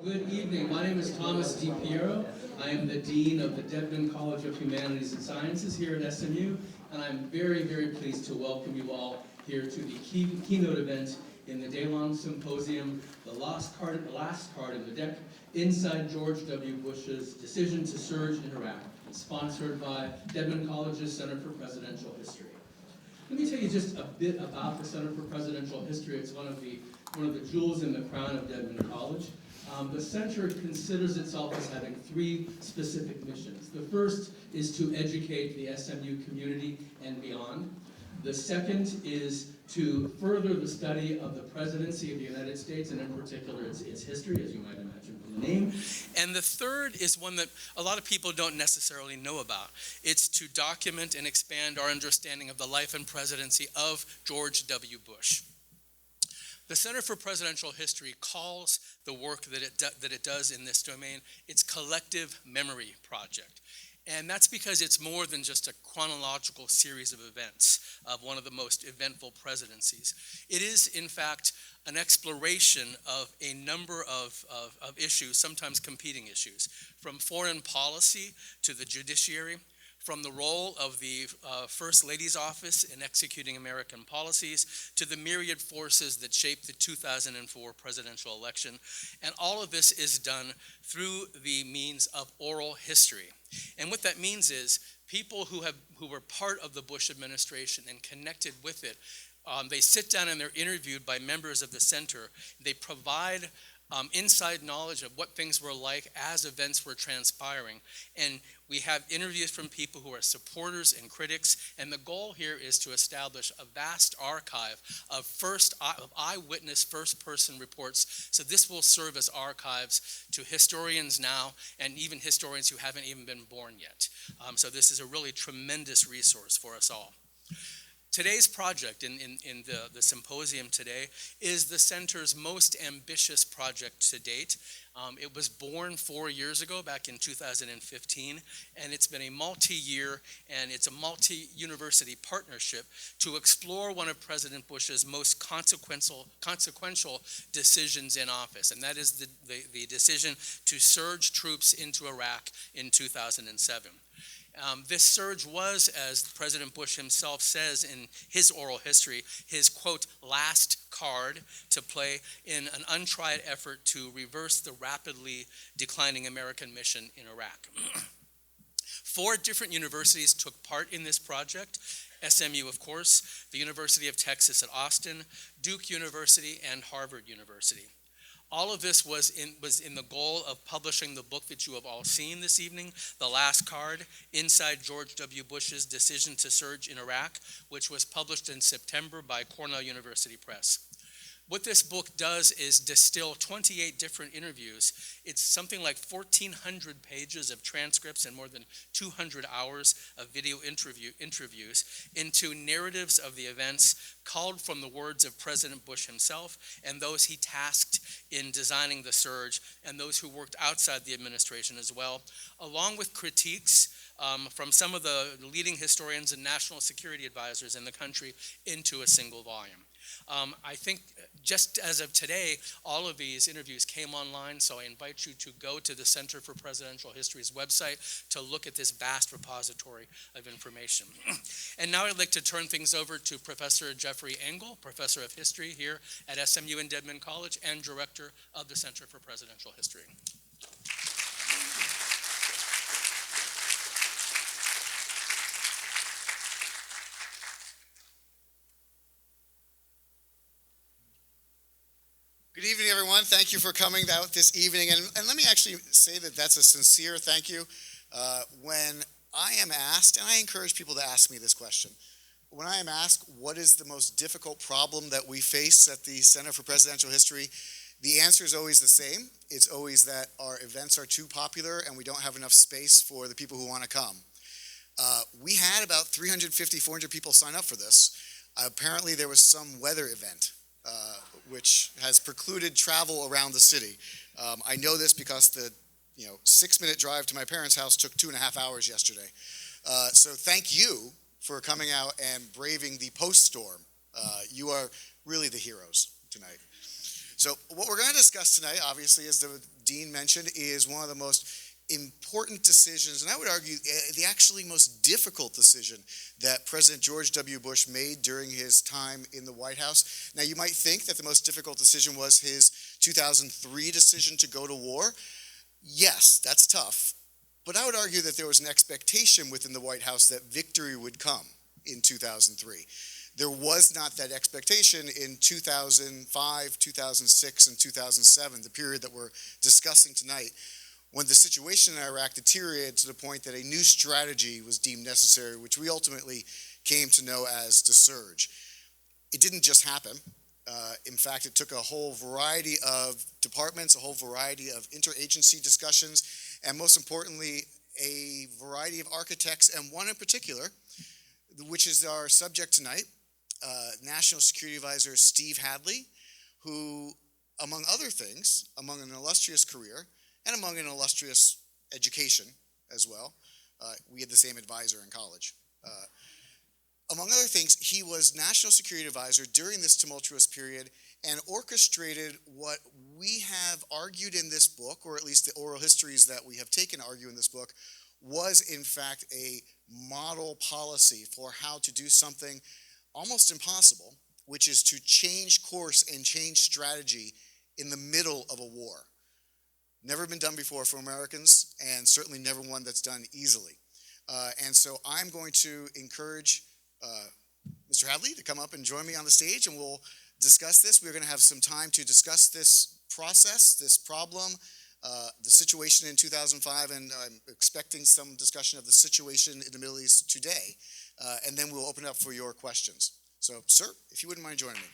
Good evening. My name is Thomas DiPiero. I am the Dean of the Dedman College of Humanities and Sciences here at SMU, and I'm very, very pleased to welcome you all here to the keynote event in the day-long symposium, The Last Card in the Deck, Inside George W. Bush's Decision to Surge in Iraq, sponsored by Dedman College's Center for Presidential History. Let me tell you just a bit about the Center for Presidential History. It's one of the jewels in the crown of Dedman College. The center considers itself as having three specific missions. The first is to educate the SMU community and beyond. The second is to further the study of the presidency of the United States, and in particular its history, as you might imagine from the name. And the third is one that a lot of people don't necessarily know about. It's to document and expand our understanding of the life and presidency of George W. Bush. The Center for Presidential History calls the work that it does in this domain its collective memory project. And that's because it's more than just a chronological series of events of one of the most eventful presidencies. It is, in fact, an exploration of a number of issues, sometimes competing issues, from foreign policy to the judiciary, from the role of the First Lady's office in executing American policies to the myriad forces that shaped the 2004 presidential election. And all of this is done through the means of oral history. And what that means is people who were part of the Bush administration and connected with it, they sit down and they're interviewed by members of the center. They provide inside knowledge of what things were like as events were transpiring. And we have interviews from people who are supporters and critics, and the goal here is to establish a vast archive of eyewitness first-person reports. So this will serve as archives to historians now and even historians who haven't even been born yet. So this is a really tremendous resource for us all. Today's project in the symposium today is the center's most ambitious project to date. It was born 4 years ago, back in 2015, and it's been a multi-year and it's a multi-university partnership to explore one of President Bush's most consequential decisions in office, and that is the decision to surge troops into Iraq in 2007. This surge was, as President Bush himself says in his oral history, his, quote, last card to play in an untried effort to reverse the rapidly declining American mission in Iraq. 4 different universities took part in this project. SMU, of course, the University of Texas at Austin, Duke University, and Harvard University. All of this was in the goal of publishing the book that you have all seen this evening, The Last Card, Inside George W. Bush's Decision to Surge in Iraq, which was published in September by Cornell University Press. What this book does is distill 28 different interviews. It's something like 1,400 pages of transcripts and more than 200 hours of video interviews into narratives of the events culled from the words of President Bush himself and those he tasked in designing the surge and those who worked outside the administration as well, along with critiques from some of the leading historians and national security advisors in the country into a single volume. I think just as of today, all of these interviews came online, so I invite you to go to the Center for Presidential History's website to look at this vast repository of information. And now I'd like to turn things over to Professor Jeffrey Engel, Professor of History here at SMU and Dedman College and Director of the Center for Presidential History. Good evening, everyone. Thank you for coming out this evening. And let me actually say that that's a sincere thank you. When I am asked, and I encourage people to ask me this question, when I am asked what is the most difficult problem that we face at the Center for Presidential History, the answer is always the same. It's always that our events are too popular and we don't have enough space for the people who want to come. We had about 350, 400 people sign up for this. Apparently there was some weather event which has precluded travel around the city. I know this because the 6-minute drive to my parents' house took 2.5 hours yesterday. So thank you for coming out and braving the post-storm. You are really the heroes tonight. So what we're going to discuss tonight, obviously, as the Dean mentioned, is one of the most important decisions, and I would argue the actually most difficult decision that President George W. Bush made during his time in the White House. Now, you might think that the most difficult decision was his 2003 decision to go to war. Yes, that's tough, but I would argue that there was an expectation within the White House that victory would come in 2003. There was not that expectation in 2005, 2006, and 2007, the period that we're discussing tonight, when the situation in Iraq deteriorated to the point that a new strategy was deemed necessary, which we ultimately came to know as the surge. It didn't just happen. In fact, it took a whole variety of departments, a whole variety of interagency discussions, and most importantly, a variety of architects, and one in particular, which is our subject tonight, National Security Advisor Steve Hadley, who, among other things, among an illustrious career, and among an illustrious education as well. We had the same advisor in college. Among other things, he was National Security Advisor during this tumultuous period and orchestrated what we have argued in this book, or at least the oral histories that we have taken to argue in this book, was in fact a model policy for how to do something almost impossible, which is to change course and change strategy in the middle of a war. Never been done before for Americans, and certainly never one that's done easily. And so I'm going to encourage Mr. Hadley to come up and join me on the stage, and we'll discuss this. We're going to have some time to discuss this process, this problem, the situation in 2005, and I'm expecting some discussion of the situation in the Middle East today. And then we'll open it up for your questions. So, sir, if you wouldn't mind joining me.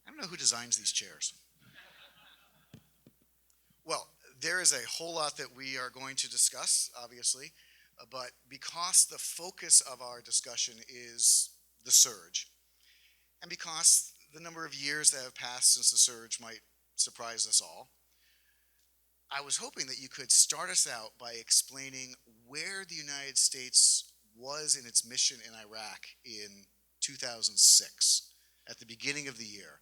I don't know who designs these chairs. Well, there is a whole lot that we are going to discuss, obviously, but because the focus of our discussion is the surge, and because the number of years that have passed since the surge might surprise us all, I was hoping that you could start us out by explaining where the United States was in its mission in Iraq in 2006, at the beginning of the year,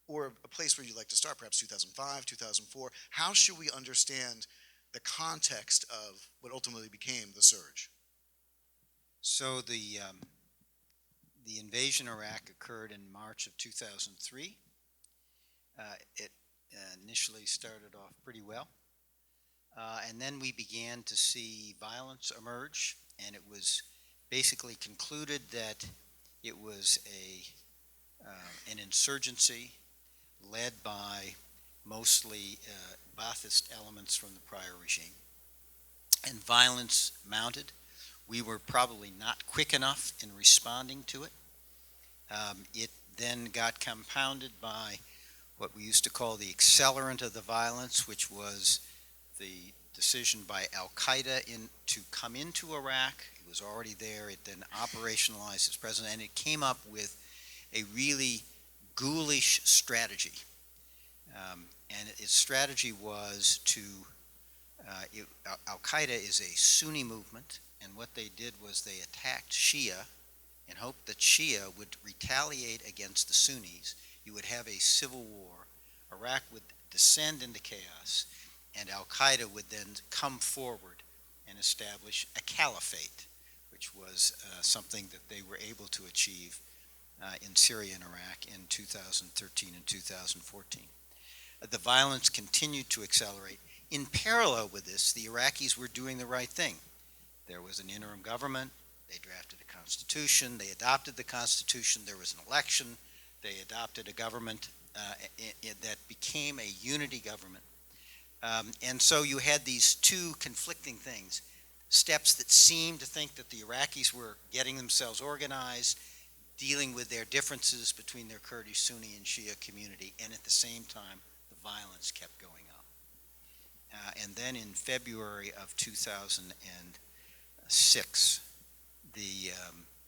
or a place where you'd like to start, perhaps 2005, 2004. How should we understand the context of what ultimately became the surge? So the invasion of Iraq occurred in March of 2003. It initially started off pretty well. And then we began to see violence emerge, and it was basically concluded that it was an insurgency led by mostly Ba'athist elements from the prior regime. And violence mounted. We were probably not quick enough in responding to it. It then got compounded by what we used to call the accelerant of the violence, which was the decision by Al-Qaeda to come into Iraq. It was already there. It then operationalized its presence, and it came up with a really ghoulish strategy. And its strategy was Al-Qaeda is a Sunni movement, and what they did was they attacked Shia and hoped that Shia would retaliate against the Sunnis. You would have a civil war. Iraq would descend into chaos, and Al-Qaeda would then come forward and establish a caliphate, which was something that they were able to achieve in Syria and Iraq in 2013 and 2014. The violence continued to accelerate. In parallel with this, the Iraqis were doing the right thing. There was an interim government. They drafted a constitution. They adopted the constitution. There was an election. They adopted a government that became a unity government. And so you had these two conflicting things, steps that seemed to think that the Iraqis were getting themselves organized, dealing with their differences between their Kurdish, Sunni, and Shia community, and at the same time, the violence kept going up. And then in February of 2006, the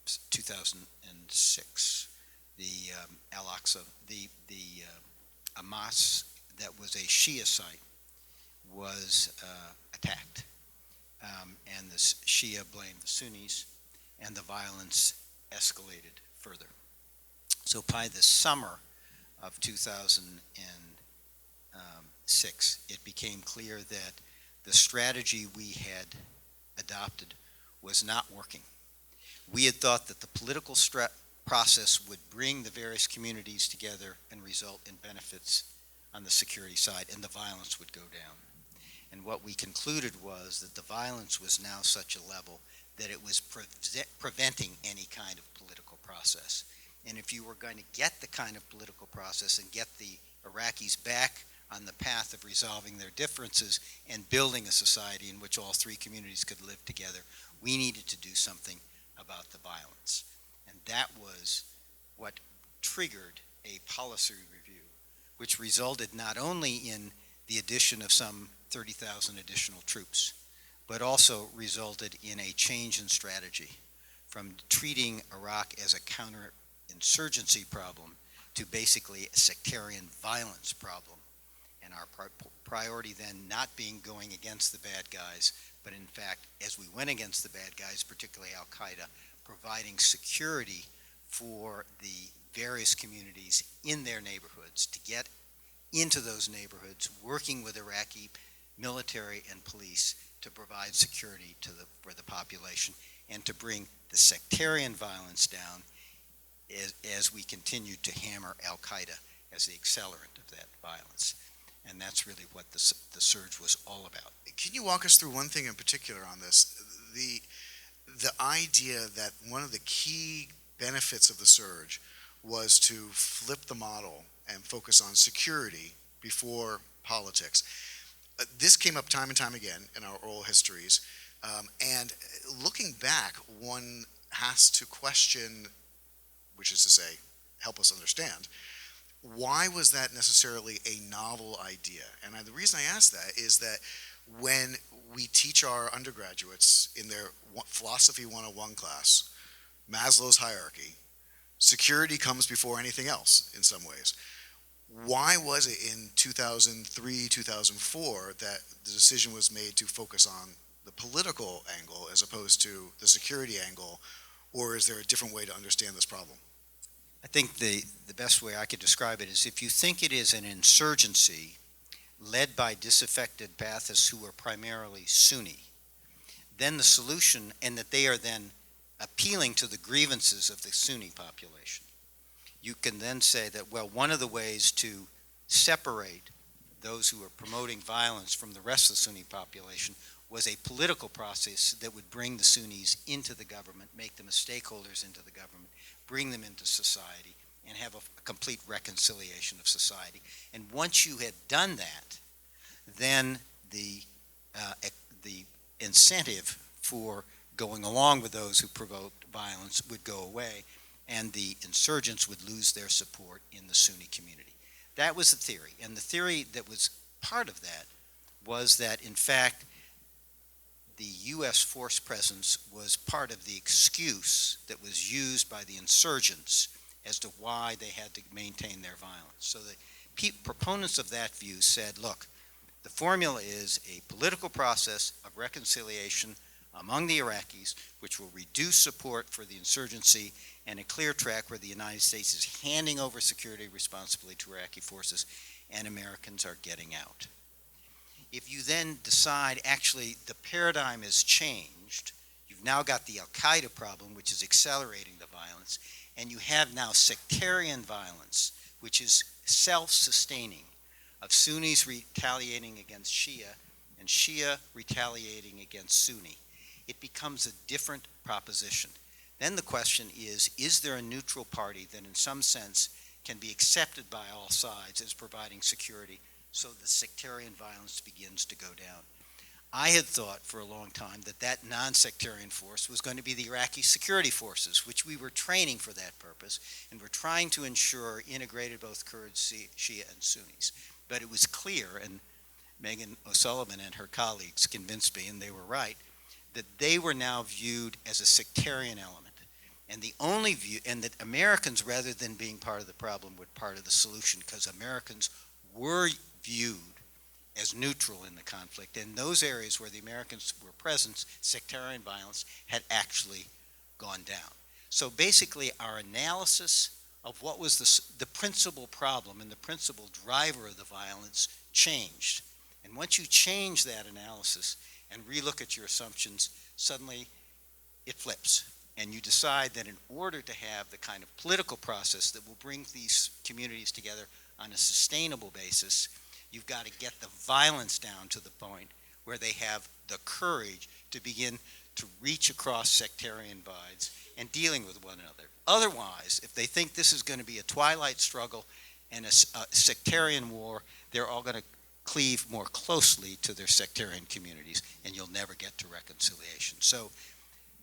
2006. The Al-Aqsa, the Hamas that was a Shia site was attacked, and the Shia blamed the Sunnis, and the violence escalated further. So by the summer of 2006, it became clear that the strategy we had adopted was not working. We had thought that the political process would bring the various communities together and result in benefits on the security side, and the violence would go down. And what we concluded was that the violence was now such a level that it was preventing any kind of political process. And if you were going to get the kind of political process and get the Iraqis back on the path of resolving their differences and building a society in which all three communities could live together, we needed to do something about the violence. And that was what triggered a policy review, which resulted not only in the addition of some 30,000 additional troops, but also resulted in a change in strategy from treating Iraq as a counterinsurgency problem to basically a sectarian violence problem. And our priority then not being going against the bad guys, but in fact, as we went against the bad guys, particularly Al-Qaeda, providing security for the various communities in their neighborhoods, to get into those neighborhoods, working with Iraqi military and police to provide security for the population, and to bring the sectarian violence down as we continue to hammer Al-Qaeda as the accelerant of that violence. And that's really what the surge was all about. Can you walk us through one thing in particular on this? The idea that one of the key benefits of the surge was to flip the model and focus on security before politics. This came up time and time again in our oral histories. And looking back, one has to question, which is to say, help us understand, why was that necessarily a novel idea? And the reason I ask that is that when we teach our undergraduates in their Philosophy 101 class, Maslow's hierarchy, security comes before anything else in some ways. Why was it in 2003, 2004 that the decision was made to focus on the political angle as opposed to the security angle, or is there a different way to understand this problem? I think the best way I could describe it is if you think it is an insurgency led by disaffected Baathists who are primarily Sunni, then the solution, and that they are then appealing to the grievances of the Sunni population, you can then say that, well, one of the ways to separate those who are promoting violence from the rest of the Sunni population was a political process that would bring the Sunnis into the government, make them as stakeholders into the government, bring them into society, and have a complete reconciliation of society. And once you had done that, then the incentive for going along with those who provoked violence would go away, and the insurgents would lose their support in the Sunni community. That was the theory. And the theory that was part of that was that, in fact, the U.S. force presence was part of the excuse that was used by the insurgents as to why they had to maintain their violence. So the proponents of that view said, look, the formula is a political process of reconciliation among the Iraqis, which will reduce support for the insurgency, and a clear track where the United States is handing over security responsibility to Iraqi forces, and Americans are getting out. If you then decide, actually, the paradigm has changed, you've now got the Al-Qaeda problem, which is accelerating the violence, and you have now sectarian violence, which is self-sustaining, of Sunnis retaliating against Shia, and Shia retaliating against Sunni. It becomes a different proposition. Then the question is there a neutral party that in some sense can be accepted by all sides as providing security, so the sectarian violence begins to go down? I had thought for a long time that non-sectarian force was going to be the Iraqi security forces, which we were training for that purpose, and we're trying to ensure integrated both Kurds, Shia, and Sunnis. But it was clear, and Megan O'Sullivan and her colleagues convinced me, and they were right, that they were now viewed as a sectarian element. And the only view, and that Americans, rather than being part of the problem, were part of the solution, because Americans were viewed as neutral in the conflict. In those areas where the Americans were present, sectarian violence had actually gone down. So basically, our analysis of what was the principal problem and the principal driver of the violence changed. And once you change that analysis and relook at your assumptions, suddenly it flips. And you decide that in order to have the kind of political process that will bring these communities together on a sustainable basis, you've got to get the violence down to the point where they have the courage to begin to reach across sectarian divides and dealing with one another. Otherwise, if they think this is going to be a twilight struggle and a sectarian war, they're all going to cleave more closely to their sectarian communities, and you'll never get to reconciliation. So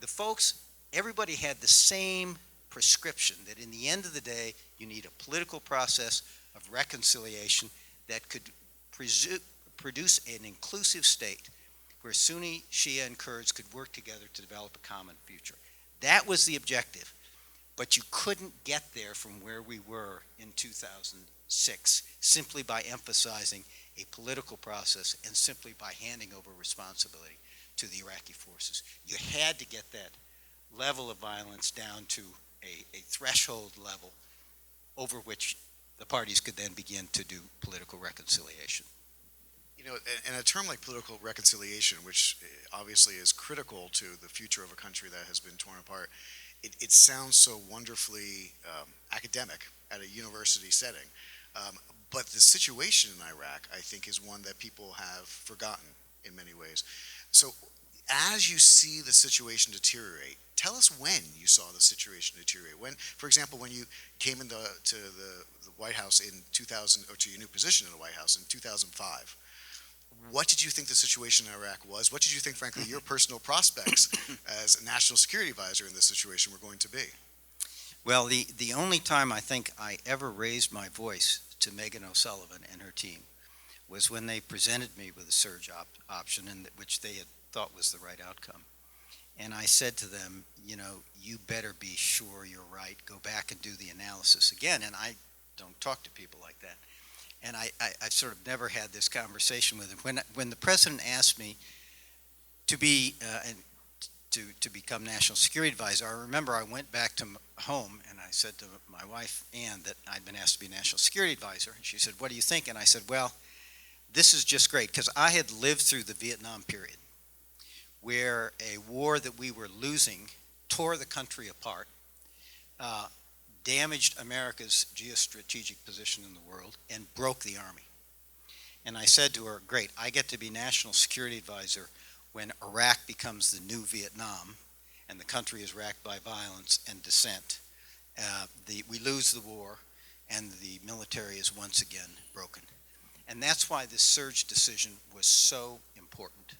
the folks, everybody had the same prescription that in the end of the day, you need a political process of reconciliation that could produce an inclusive state where Sunni, Shia, and Kurds could work together to develop a common future. That was the objective, but you couldn't get there from where we were in 2006 simply by emphasizing a political process and simply by handing over responsibility to the Iraqi forces. You had to get that level of violence down to a threshold level over which the parties could then begin to do political reconciliation. You know, and a term like political reconciliation, which obviously is critical to the future of a country that has been torn apart, it sounds so wonderfully academic at a university setting. But the situation in Iraq, I think, is one that people have forgotten in many ways. So as you see the situation deteriorate, tell us when you saw the situation deteriorate. When, for example, when you came into the White House in 2000, or to your new position in the White House in 2005, what did you think the situation in Iraq was? What did you think, frankly, your personal prospects as a national security advisor in this situation were going to be? Well, the only time I think I ever raised my voice to Megan O'Sullivan and her team was when they presented me with a surge option, which they had thought was the right outcome. And I said to them, you know, you better be sure you're right. Go back and do the analysis again. And I don't talk to people like that. And I've sort of never had this conversation with him. When the president asked me to be to become national security advisor, I remember I went back to home and I said to my wife, Ann, that I'd been asked to be national security advisor. And she said, what do you think? And I said, well, this is just great, because I had lived through the Vietnam period, where a war that we were losing tore the country apart, damaged America's geostrategic position in the world, and broke the army. And I said to her, great, I get to be national security advisor when Iraq becomes the new Vietnam and the country is racked by violence and dissent. We lose the war and the military is once again broken. And that's why this surge decision was so important,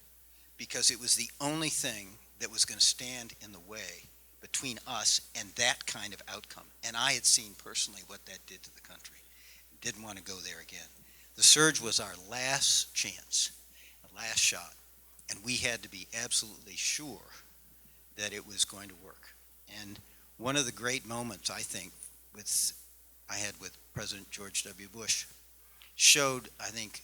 because it was the only thing that was going to stand in the way between us and that kind of outcome. And I had seen personally what that did to the country. Didn't want to go there again. The surge was our last chance, the last shot, and we had to be absolutely sure that it was going to work. And one of the great moments, I think, I had with President George W. Bush showed, I think,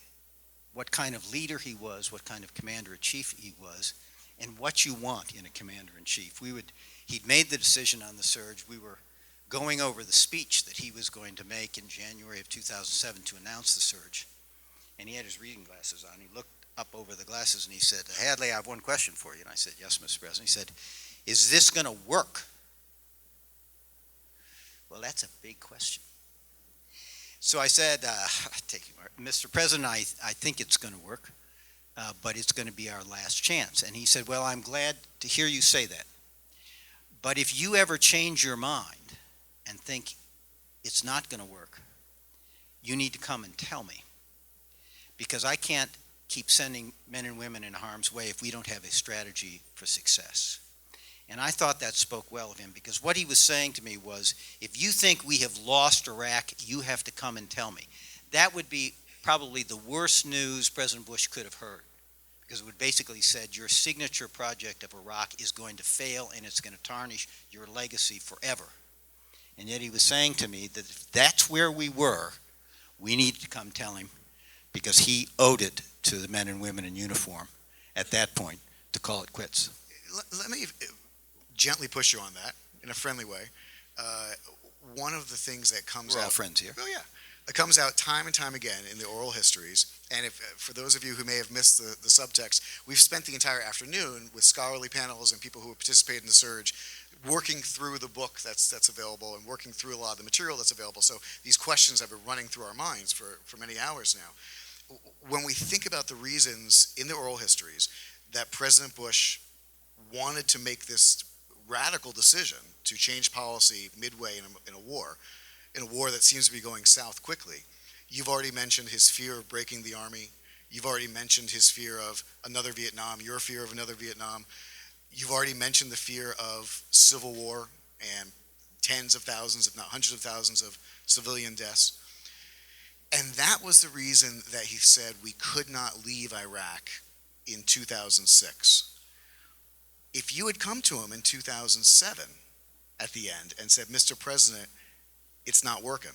what kind of leader he was, what kind of commander-in-chief he was, and what you want in a commander-in-chief. He'd made the decision on the surge. We were going over the speech that he was going to make in January of 2007 to announce the surge. And he had his reading glasses on. He looked up over the glasses and he said, Hadley, I have one question for you. And I said, yes, Mr. President. He said, is this going to work? Well, that's a big question. So I said, Mr. President, I think it's going to work, but it's going to be our last chance. And he said, well, I'm glad to hear you say that. But if you ever change your mind and think it's not going to work, you need to come and tell me, because I can't keep sending men and women in harm's way if we don't have a strategy for success. And I thought that spoke well of him, because what he was saying to me was, if you think we have lost Iraq, you have to come and tell me. That would be probably the worst news President Bush could have heard, because it would basically said your signature project of Iraq is going to fail and it's going to tarnish your legacy forever. And yet he was saying to me that if that's where we were, we needed to come tell him, because he owed it to the men and women in uniform at that point to call it quits. Let me gently push you on that in a friendly way. One of the things that comes We're out... all friends here. Oh, yeah. It comes out time and time again in the oral histories, and if for those of you who may have missed the subtext, we've spent the entire afternoon with scholarly panels and people who have participated in the surge working through the book that's available and working through a lot of the material that's available. So these questions have been running through our minds for many hours now. When we think about the reasons in the oral histories that President Bush wanted to make this radical decision to change policy midway in a war that seems to be going south quickly. You've already mentioned his fear of breaking the army. You've already mentioned his fear of another Vietnam, your fear of another Vietnam. You've already mentioned the fear of civil war and tens of thousands, if not hundreds of thousands of civilian deaths. And that was the reason that he said we could not leave Iraq in 2006. If you had come to him in 2007 at the end and said, Mr. President, it's not working,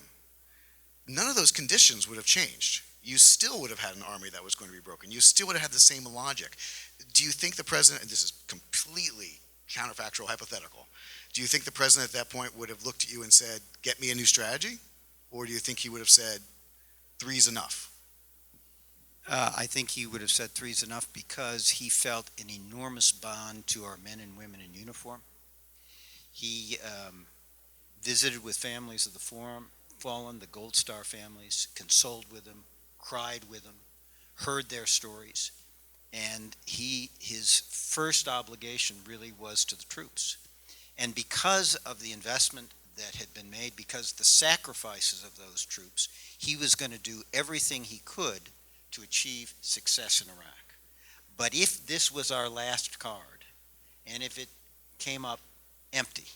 none of those conditions would have changed. You still would have had an army that was going to be broken. You still would have had the same logic. Do you think the president, and this is completely counterfactual, hypothetical, do you think the president at that point would have looked at you and said, get me a new strategy? Or do you think he would have said, three's enough? I think he would have said three's enough because he felt an enormous bond to our men and women in uniform. He visited with families of the fallen, the Gold Star families, consoled with them, cried with them, heard their stories, and his first obligation really was to the troops. And because of the investment that had been made, because the sacrifices of those troops, he was going to do everything he could to achieve success in Iraq. But if this was our last card, and if it came up empty,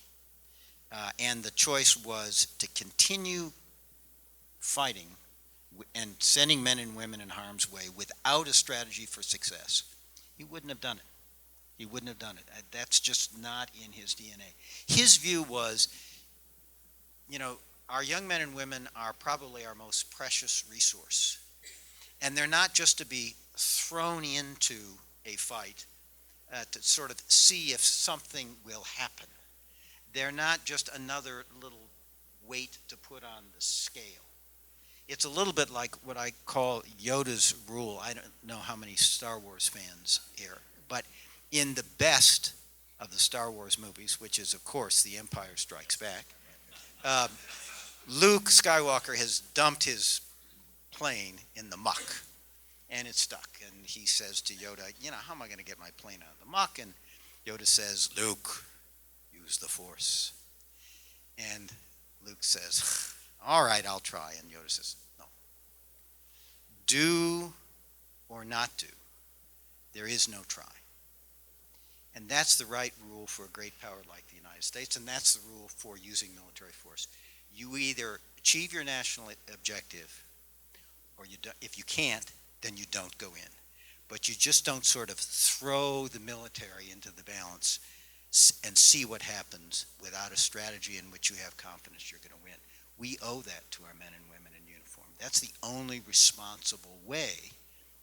and the choice was to continue fighting and sending men and women in harm's way without a strategy for success, he wouldn't have done it. He wouldn't have done it. That's just not in his DNA. His view was, our young men and women are probably our most precious resource. And they're not just to be thrown into a fight to sort of see if something will happen. They're not just another little weight to put on the scale. It's a little bit like what I call Yoda's rule. I don't know how many Star Wars fans here, but in the best of the Star Wars movies, which is, of course, The Empire Strikes Back, Luke Skywalker has dumped his plane in the muck, and it's stuck. And he says to Yoda, how am I going to get my plane out of the muck? And Yoda says, Luke, use the Force. And Luke says, all right, I'll try. And Yoda says, no. Do or not do. There is no try. And that's the right rule for a great power like the United States, and that's the rule for using military force. You either achieve your national objective, or if you can't, then you don't go in. But you just don't sort of throw the military into the balance and see what happens without a strategy in which you have confidence you're going to win. We owe that to our men and women in uniform. That's the only responsible way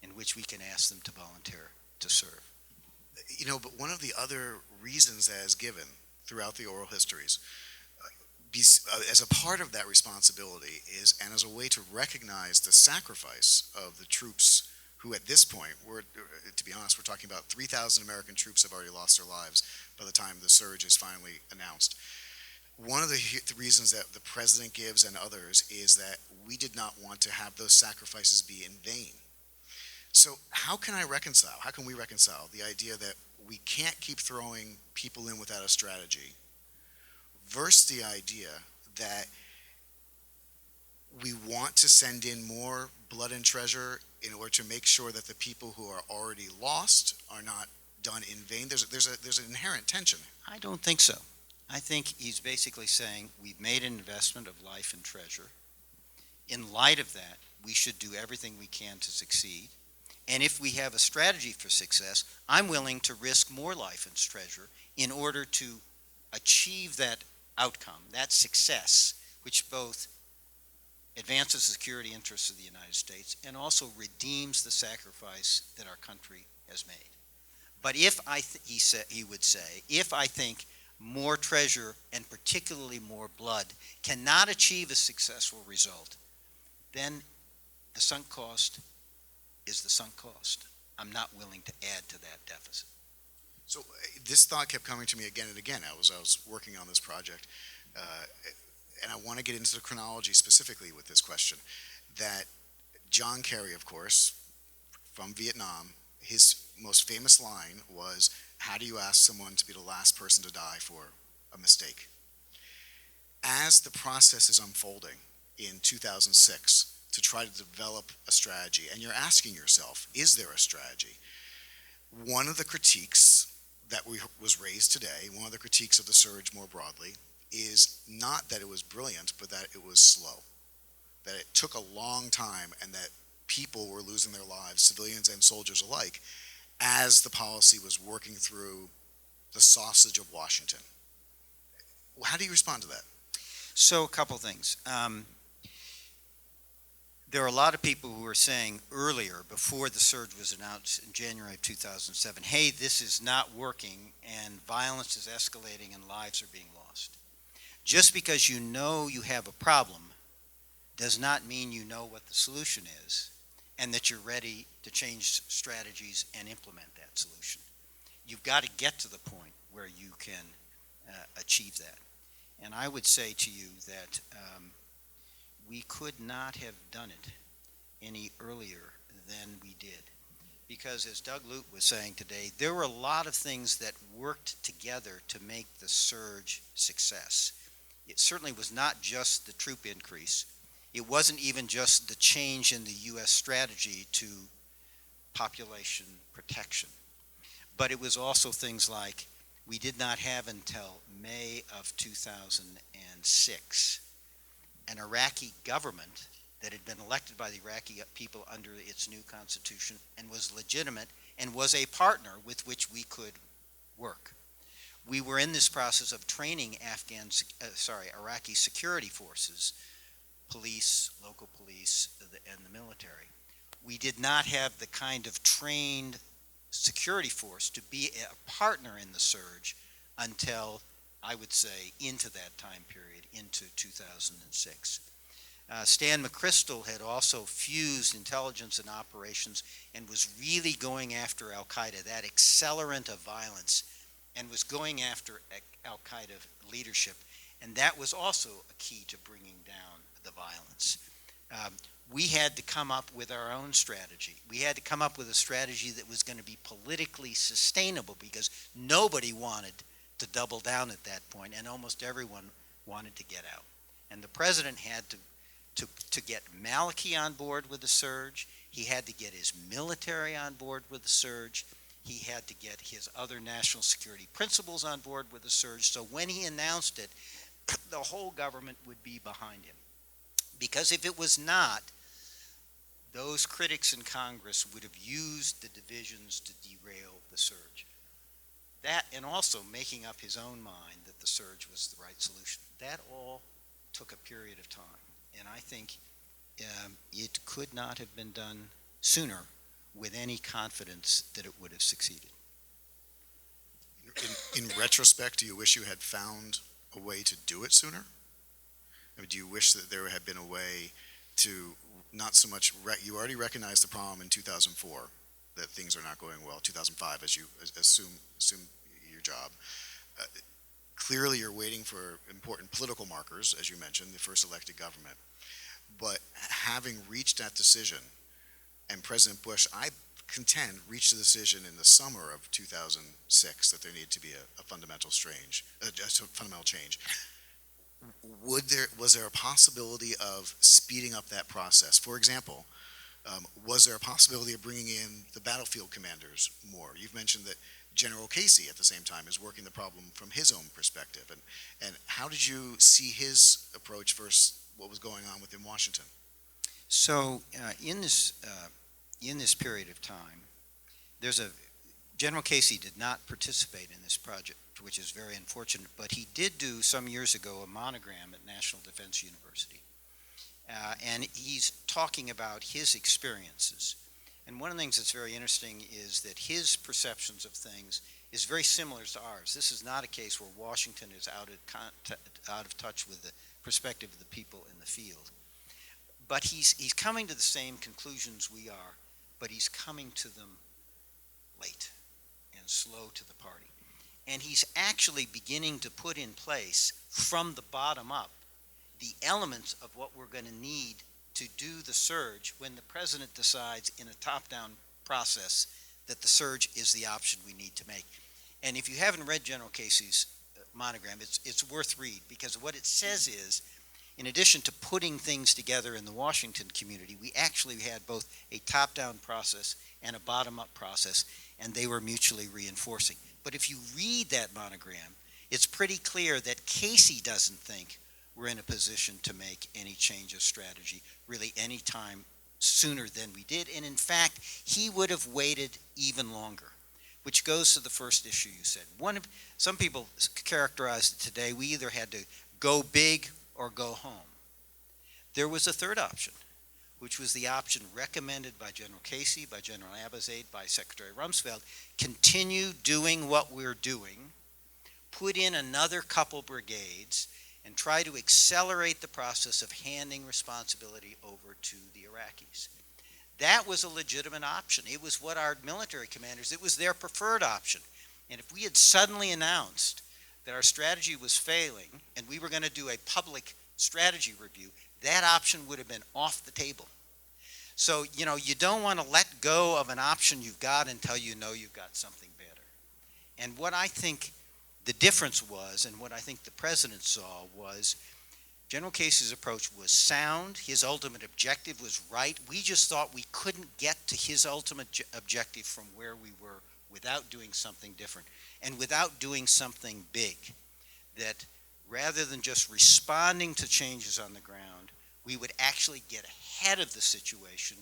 in which we can ask them to volunteer to serve. But one of the other reasons that is given throughout the oral histories, as a part of that responsibility is, and as a way to recognize the sacrifice of the troops who at this point, to be honest, we're talking about 3,000 American troops have already lost their lives by the time the surge is finally announced. One of the reasons that the president gives and others is that we did not want to have those sacrifices be in vain. So how can we reconcile the idea that we can't keep throwing people in without a strategy versus the idea that we want to send in more blood and treasure in order to make sure that the people who are already lost are not done in vain? There's an inherent tension. I don't think so. I think he's basically saying we've made an investment of life and treasure. In light of that, we should do everything we can to succeed. And if we have a strategy for success, I'm willing to risk more life and treasure in order to achieve that outcome, that success, which both advances the security interests of the United States and also redeems the sacrifice that our country has made. But if he would say, if I think more treasure and particularly more blood cannot achieve a successful result, then the sunk cost is the sunk cost. I'm not willing to add to that deficit. So this thought kept coming to me again and again. I was working on this project, and I want to get into the chronology specifically with this question. That John Kerry, of course, from Vietnam, his most famous line was, "How do you ask someone to be the last person to die for a mistake?" As the process is unfolding in 2006 to try to develop a strategy, and you're asking yourself, is there a strategy? One of the critiques that was raised today, one of the critiques of the surge more broadly, is not that it was brilliant, but that it was slow. That it took a long time and that people were losing their lives, civilians and soldiers alike, as the policy was working through the sausage of Washington. How do you respond to that? So a couple things. There are a lot of people who were saying earlier, before the surge was announced in January of 2007, hey, this is not working and violence is escalating and lives are being lost. Just because you know you have a problem does not mean you know what the solution is and that you're ready to change strategies and implement that solution. You've got to get to the point where you can achieve that. And I would say to you that we could not have done it any earlier than we did. Because as Doug Lute was saying today, there were a lot of things that worked together to make the surge success. It certainly was not just the troop increase. It wasn't even just the change in the U.S. strategy to population protection. But it was also things like we did not have until May of 2006 an Iraqi government that had been elected by the Iraqi people under its new constitution and was legitimate and was a partner with which we could work. We were in this process of training Iraqi security forces, police, local police, and the military. We did not have the kind of trained security force to be a partner in the surge until, I would say, into that time period, into 2006. Stan McChrystal had also fused intelligence and operations and was really going after al-Qaeda, that accelerant of violence, and was going after al-Qaeda leadership. And that was also a key to bringing down the violence. We had to come up with our own strategy. We had to come up with a strategy that was going to be politically sustainable because nobody wanted to double down at that point, and almost everyone wanted to get out. And the president had to get Maliki on board with the surge. He had to get his military on board with the surge. He had to get his other national security principles on board with the surge. So when he announced it, the whole government would be behind him. Because if it was not, those critics in Congress would have used the divisions to derail the surge. That, and also making up his own mind that the surge was the right solution. That all took a period of time. And I think it could not have been done sooner with any confidence that it would have succeeded. In retrospect, do you wish you had found a way to do it sooner? Or do you wish that there had been a way to not so much, you already recognized the problem in 2004, that things are not going well, 2005 as you assume your job. Clearly you're waiting for important political markers, as you mentioned, the first elected government. But having reached that decision, and President Bush, I contend, reached a decision in the summer of 2006 that there needed to be a fundamental change. Was there a possibility of speeding up that process? For example, was there a possibility of bringing in the battlefield commanders more? You've mentioned that General Casey at the same time is working the problem from his own perspective. And how did you see his approach versus what was going on within Washington? So in this in this period of time, General Casey did not participate in this project, which is very unfortunate, but he did do some years ago a monogram at National Defense University. And he's talking about his experiences. And one of the things that's very interesting is that his perceptions of things is very similar to ours. This is not a case where Washington is out of touch with the perspective of the people in the field. But he's coming to the same conclusions we are, but he's coming to them late and slow to the party. And he's actually beginning to put in place, from the bottom up, the elements of what we're going to need to do the surge when the president decides in a top-down process that the surge is the option we need to make. And if you haven't read General Casey's monogram, it's worth read, because what it says is, in addition to putting things together in the Washington community, we actually had both a top-down process and a bottom-up process, and they were mutually reinforcing. But if you read that monogram, it's pretty clear that Casey doesn't think we're in a position to make any change of strategy really any time sooner than we did. And in fact, he would have waited even longer, which goes to the first issue you said. Some people characterize it today, we either had to go big or go home. There was a third option, which was the option recommended by General Casey, by General Abizaid, by Secretary Rumsfeld: continue doing what we're doing, put in another couple brigades, and try to accelerate the process of handing responsibility over to the Iraqis. That was a legitimate option. It was what our military commanders, it was their preferred option. And if we had suddenly announced that our strategy was failing and we were going to do a public strategy review, that option would have been off the table. So, you don't want to let go of an option you've got until you know you've got something better. And what I think the difference was, and what I think the president saw, was General Casey's approach was sound. His ultimate objective was right. We just thought we couldn't get to his ultimate objective from where we were without doing something different and without doing something big. That rather than just responding to changes on the ground, we would actually get ahead of the situation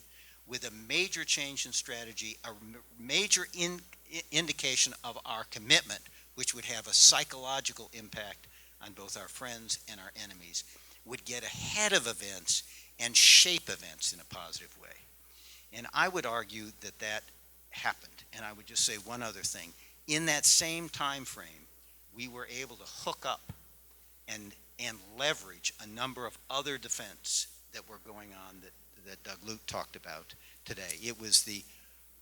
with a major change in strategy, a major indication of our commitment, which would have a psychological impact on both our friends and our enemies, would get ahead of events and shape events in a positive way. And I would argue that that happened. And I would just say one other thing. In that same time frame, we were able to hook up and leverage a number of other defense that were going on that Doug Lute talked about today. It was the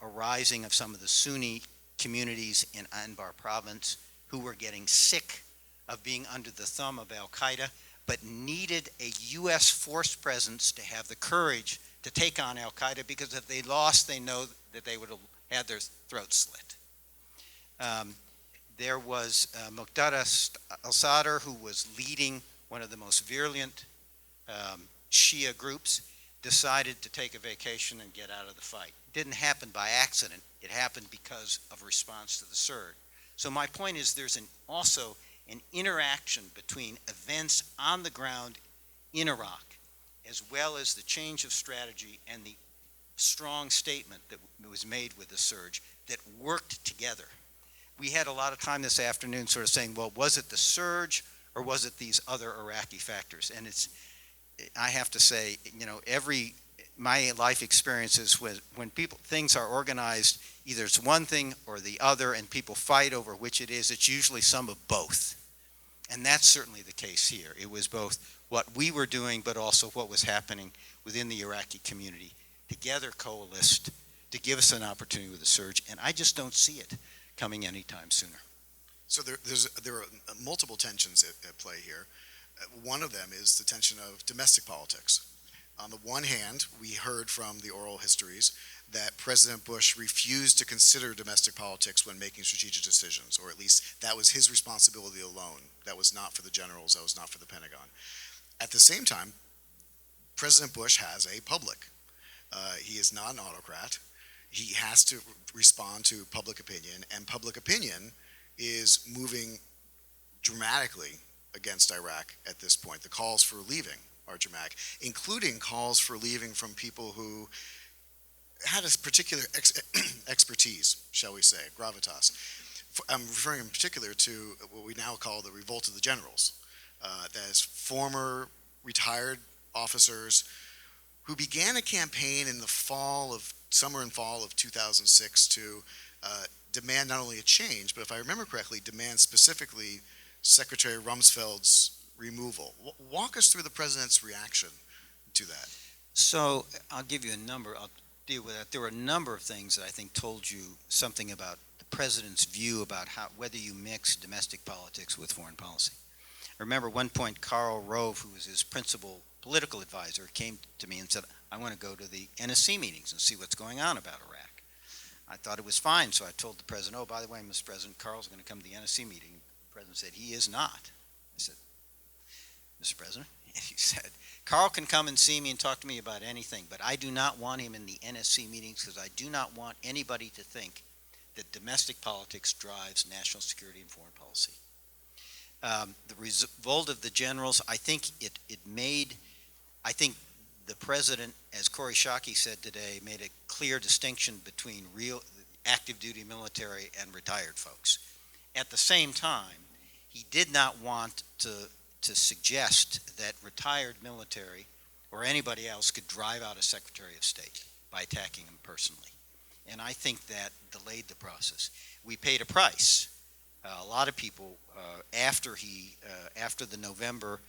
arising of some of the Sunni communities in Anbar province who were getting sick of being under the thumb of al-Qaeda, but needed a U.S. force presence to have the courage to take on al-Qaeda, because if they lost, they know that they would have had their throats slit. There was Muqtada al-Sadr, who was leading one of the most virulent Shia groups, decided to take a vacation and get out of the fight. It didn't happen by accident. It happened because of response to the surge. So my point is there's also an interaction between events on the ground in Iraq, as well as the change of strategy and the strong statement that was made with the surge that worked together. We had a lot of time this afternoon sort of saying, well, was it the surge or was it these other Iraqi factors? And I have to say, my life experiences when things are organized, either it's one thing or the other, and people fight over which it is, it's usually some of both. And that's certainly the case here. It was both what we were doing, but also what was happening within the Iraqi community, together coalesced to give us an opportunity with the surge, and I just don't see it coming anytime sooner. So there are multiple tensions at play here. One of them is the tension of domestic politics. On the one hand, we heard from the oral histories that President Bush refused to consider domestic politics when making strategic decisions, or at least that was his responsibility alone. That was not for the generals, that was not for the Pentagon. At the same time, President Bush has a public. He is not an autocrat. He has to respond to public opinion, and public opinion is moving dramatically against Iraq at this point. The calls for leaving are dramatic, including calls for leaving from people who had a particular expertise, shall we say, gravitas. I'm referring in particular to what we now call the revolt of the generals. That is former retired officers who began a campaign in the summer and fall of 2006 to demand not only a change, but if I remember correctly, demand specifically Secretary Rumsfeld's removal. Walk us through the president's reaction to that. So I'll give you a number. I'll deal with that. There were a number of things that I think told you something about the president's view about whether you mix domestic politics with foreign policy. I remember one point Karl Rove, who was his principal political advisor, came to me and said, I want to go to the NSC meetings and see what's going on about Iraq. I thought it was fine, so I told the president, oh, by the way, Mr. President, Karl's going to come to the NSC meeting. The president said, he is not. I said, Mr. President? And he said, Karl can come and see me and talk to me about anything, but I do not want him in the NSC meetings because I do not want anybody to think that domestic politics drives national security and foreign policy. The revolt of the generals, I think I think the president, as Corey Shockey said today, made a clear distinction between real active duty military and retired folks. At the same time, he did not want to suggest that retired military or anybody else could drive out a Secretary of State by attacking him personally. And I think that delayed the process. We paid a price. A lot of people, after the November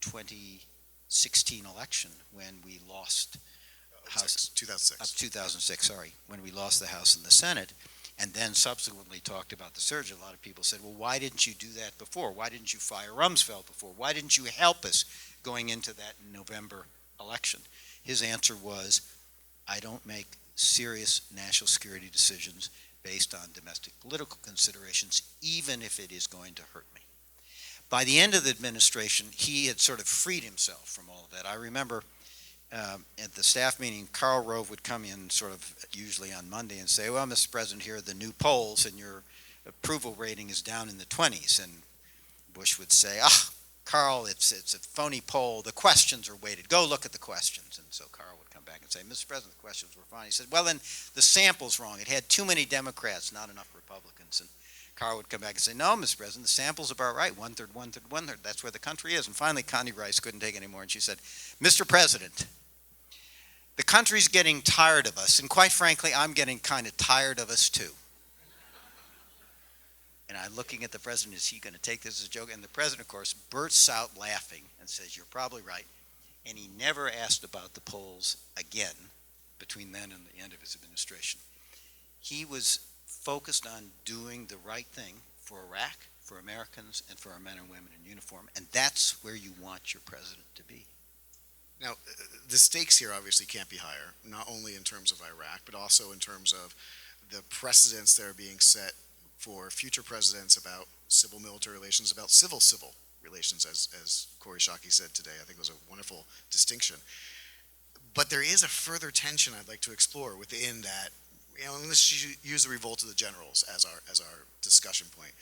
2016 election, when we lost House 2006, when we lost the House and the Senate, and then subsequently talked about the surge, a lot of people said, well, why didn't you do that before? Why didn't you fire Rumsfeld before? Why didn't you help us going into that November election? His answer was, I don't make serious national security decisions based on domestic political considerations, even if it is going to hurt me. By the end of the administration, he had sort of freed himself from all of that. I remember at the staff meeting, Karl Rove would come in sort of usually on Monday and say, well, Mr. President, here are the new polls, and your approval rating is down in the 20s. And Bush would say, Karl, it's a phony poll. The questions are weighted. Go look at the questions. And so Karl would come back and say, Mr. President, the questions were fine. He said, well, then the sample's wrong. It had too many Democrats, not enough Republicans. And Karl would come back and say, no, Mr. President, the sample's about right. One-third, one-third, one-third. That's where the country is. And finally, Connie Rice couldn't take it anymore. And she said, Mr. President, the country's getting tired of us. And quite frankly, I'm getting kind of tired of us, too. And I'm looking at the president, is he going to take this as a joke? And the president, of course, bursts out laughing and says, you're probably right. And he never asked about the polls again between then and the end of his administration. He was focused on doing the right thing for Iraq, for Americans, and for our men and women in uniform. And that's where you want your president to be. Now, the stakes here obviously can't be higher, not only in terms of Iraq, but also in terms of the precedents that are being set for future presidents about civil-military relations, about civil-civil relations, as Corey Shockey said today. I think it was a wonderful distinction. But there is a further tension I'd like to explore within that. And let's use the revolt of the generals as our discussion point.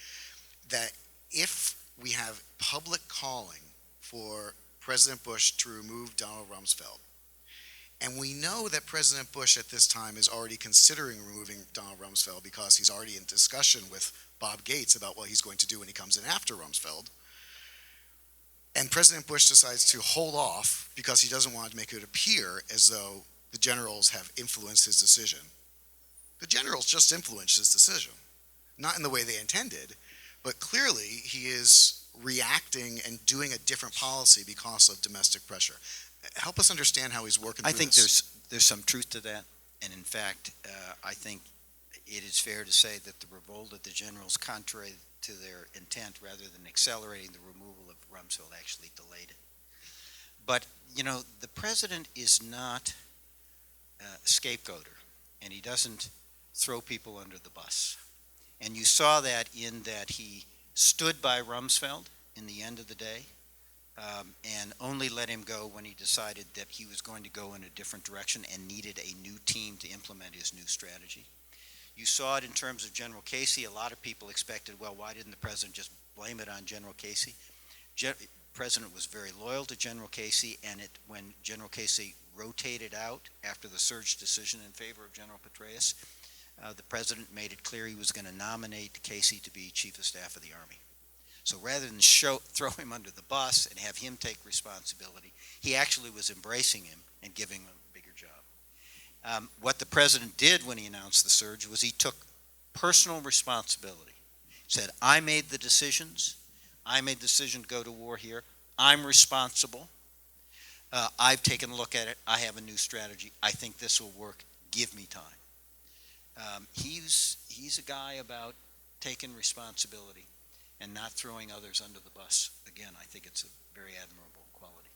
That if we have public calling for President Bush to remove Donald Rumsfeld, and we know that President Bush at this time is already considering removing Donald Rumsfeld because he's already in discussion with Bob Gates about what he's going to do when he comes in after Rumsfeld, and President Bush decides to hold off because he doesn't want to make it appear as though the generals have influenced his decision. The generals just influenced his decision, not in the way they intended, but clearly he is reacting and doing a different policy because of domestic pressure. Help us understand how he's working through this. I think there's some truth to that, and in fact, I think it is fair to say that the revolt of the generals, contrary to their intent, rather than accelerating the removal of Rumsfeld, actually delayed it. But, the president is not a scapegoater, and he doesn't throw people under the bus. And you saw that in that he stood by Rumsfeld in the end of the day, and only let him go when he decided that he was going to go in a different direction and needed a new team to implement his new strategy. You saw it in terms of General Casey. A lot of people expected, well, why didn't the president just blame it on General Casey? The president was very loyal to General Casey, and when General Casey rotated out after the surge decision in favor of General Petraeus, the president made it clear he was going to nominate Casey to be Chief of Staff of the Army. So rather than throw him under the bus and have him take responsibility, he actually was embracing him and giving him a bigger job. What the president did when he announced the surge was he took personal responsibility. He said, I made the decisions. I made the decision to go to war here. I'm responsible. I've taken a look at it. I have a new strategy. I think this will work. Give me time. He's a guy about taking responsibility and not throwing others under the bus. Again, I think it's a very admirable quality.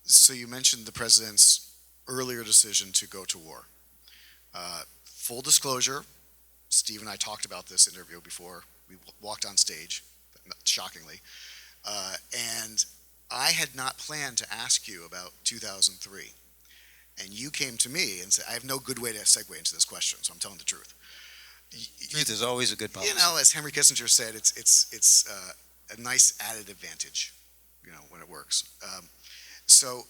So you mentioned the president's earlier decision to go to war. Full disclosure, Steve and I talked about this interview before we walked on stage, shockingly, and I had not planned to ask you about 2003. And you came to me and said, I have no good way to segue into this question, so I'm telling the truth. Truth is always a good policy. You know, as Henry Kissinger said, it's a nice added advantage, you know, when it works. So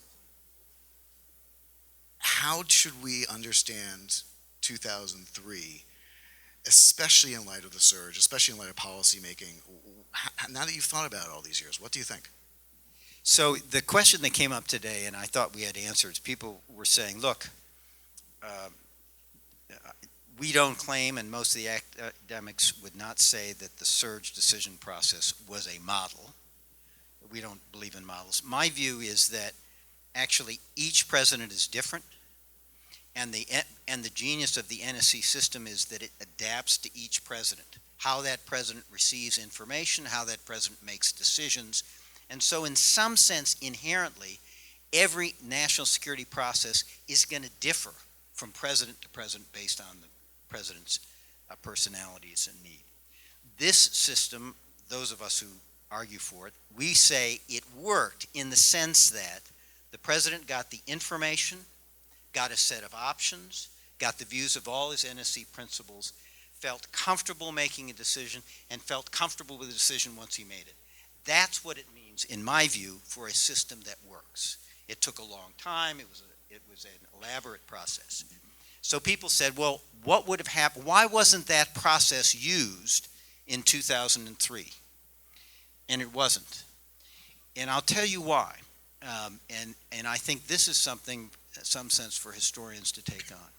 how should we understand 2003, especially in light of the surge, especially in light of policy making? Now that you've thought about it all these years, what do you think? So the question that came up today, and I thought we had answers, people were saying, look, we don't claim, and most of the academics would not say that the surge decision process was a model. We don't believe in models. My view is that actually each president is different, and the genius of the NSC system is that it adapts to each president, how that president receives information, how that president makes decisions. And so in some sense, inherently, every national security process is going to differ from president to president based on the president's personalities and need. This system, those of us who argue for it, we say it worked in the sense that the president got the information, got a set of options, got the views of all his NSC principals, felt comfortable making a decision, and felt comfortable with the decision once he made it. That's what it means, in my view, for a system that works. It took a long time. It was an elaborate process. So people said, well, what would have happened? Why wasn't that process used in 2003? And it wasn't. And I'll tell you why. And I think this is something, in some sense, for historians to take on.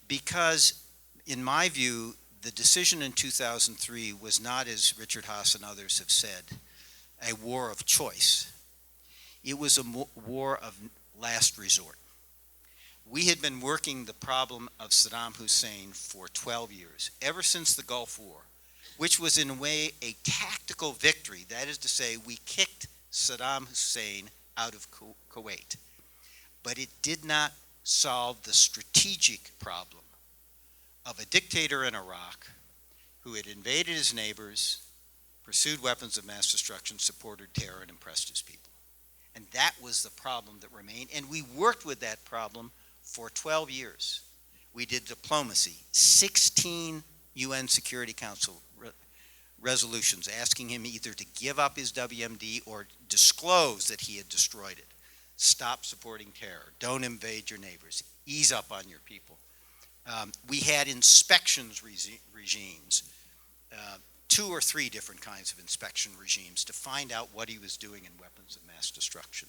Because, in my view, the decision in 2003 was not, as Richard Haas and others have said, a war of choice. It was a war of last resort. We had been working the problem of Saddam Hussein for 12 years, ever since the Gulf War, which was in a way a tactical victory. That is to say, we kicked Saddam Hussein out of Kuwait. But it did not solve the strategic problem of a dictator in Iraq who had invaded his neighbors, pursued weapons of mass destruction, supported terror, and oppressed his people. And that was the problem that remained. And we worked with that problem for 12 years. We did diplomacy, 16 UN Security Council resolutions asking him either to give up his WMD or disclose that he had destroyed it. Stop supporting terror. Don't invade your neighbors. Ease up on your people. We had inspections regimes, 2 or 3 different kinds of inspection regimes to find out what he was doing in weapons of mass destruction.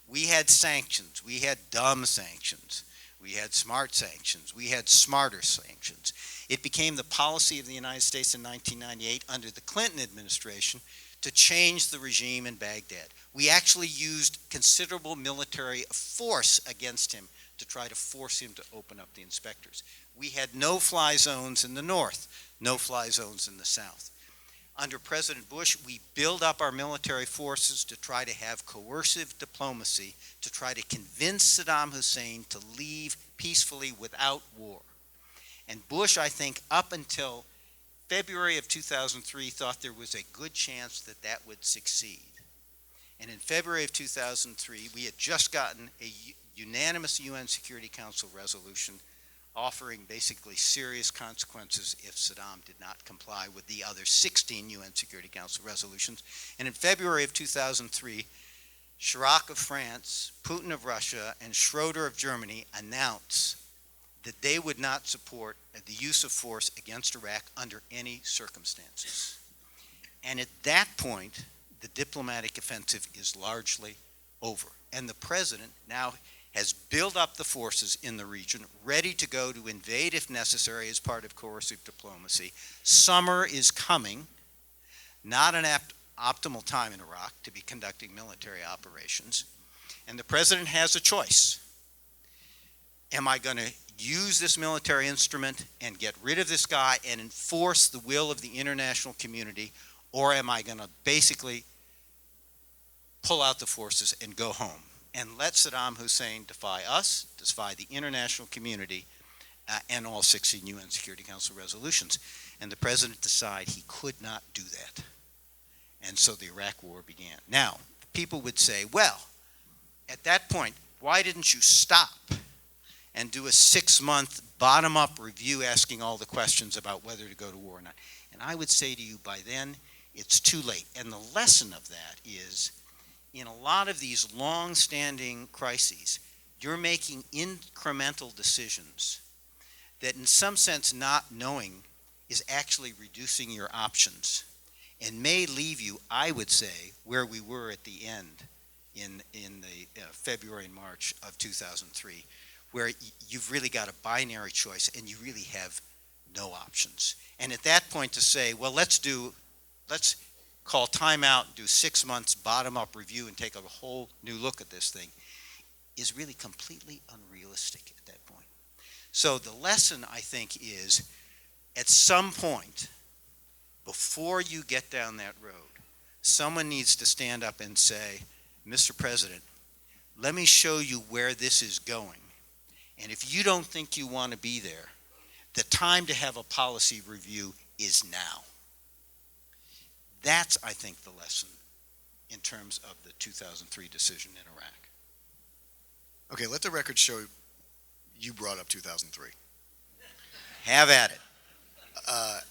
We had sanctions. We had dumb sanctions. We had smart sanctions. We had smarter sanctions. It became the policy of the United States in 1998 under the Clinton administration to change the regime in Baghdad. We actually used considerable military force against him to try to force him to open up the inspectors. We had no-fly zones in the north, no-fly zones in the south. Under President Bush, we built up our military forces to try to have coercive diplomacy, to try to convince Saddam Hussein to leave peacefully without war. And Bush, I think, up until February of 2003, thought there was a good chance that that would succeed. And in February of 2003, we had just gotten a unanimous UN Security Council resolution offering basically serious consequences if Saddam did not comply with the other 16 UN Security Council resolutions. And in February of 2003, Chirac of France, Putin of Russia, and Schroeder of Germany announce that they would not support the use of force against Iraq under any circumstances. And at that point, the diplomatic offensive is largely over. And the president now has built up the forces in the region, ready to go to invade if necessary as part of coercive diplomacy. Summer is coming, not an optimal time in Iraq to be conducting military operations. And the president has a choice. Am I going to use this military instrument and get rid of this guy and enforce the will of the international community, or am I going to basically pull out the forces and go home and let Saddam Hussein defy us, defy the international community, and all 16 UN Security Council resolutions? And the president decided he could not do that. And so the Iraq War began. Now, people would say, well, at that point, why didn't you stop and do a 6-month bottom-up review asking all the questions about whether to go to war or not? And I would say to you, by then, it's too late. And the lesson of that is, in a lot of these long-standing crises, you're making incremental decisions that in some sense not knowing is actually reducing your options and may leave you, I would say, where we were at the end in the February and March of 2003, where you've really got a binary choice and you really have no options. And at that point to say, well, let's call timeout, do 6 months bottom-up review and take a whole new look at this thing is really completely unrealistic at that point. So the lesson, I think, is at some point, before you get down that road, someone needs to stand up and say, Mr. President, let me show you where this is going. And if you don't think you want to be there, the time to have a policy review is now. That's, I think, the lesson in terms of the 2003 decision in Iraq. Okay, let the record show you brought up 2003. Have at it.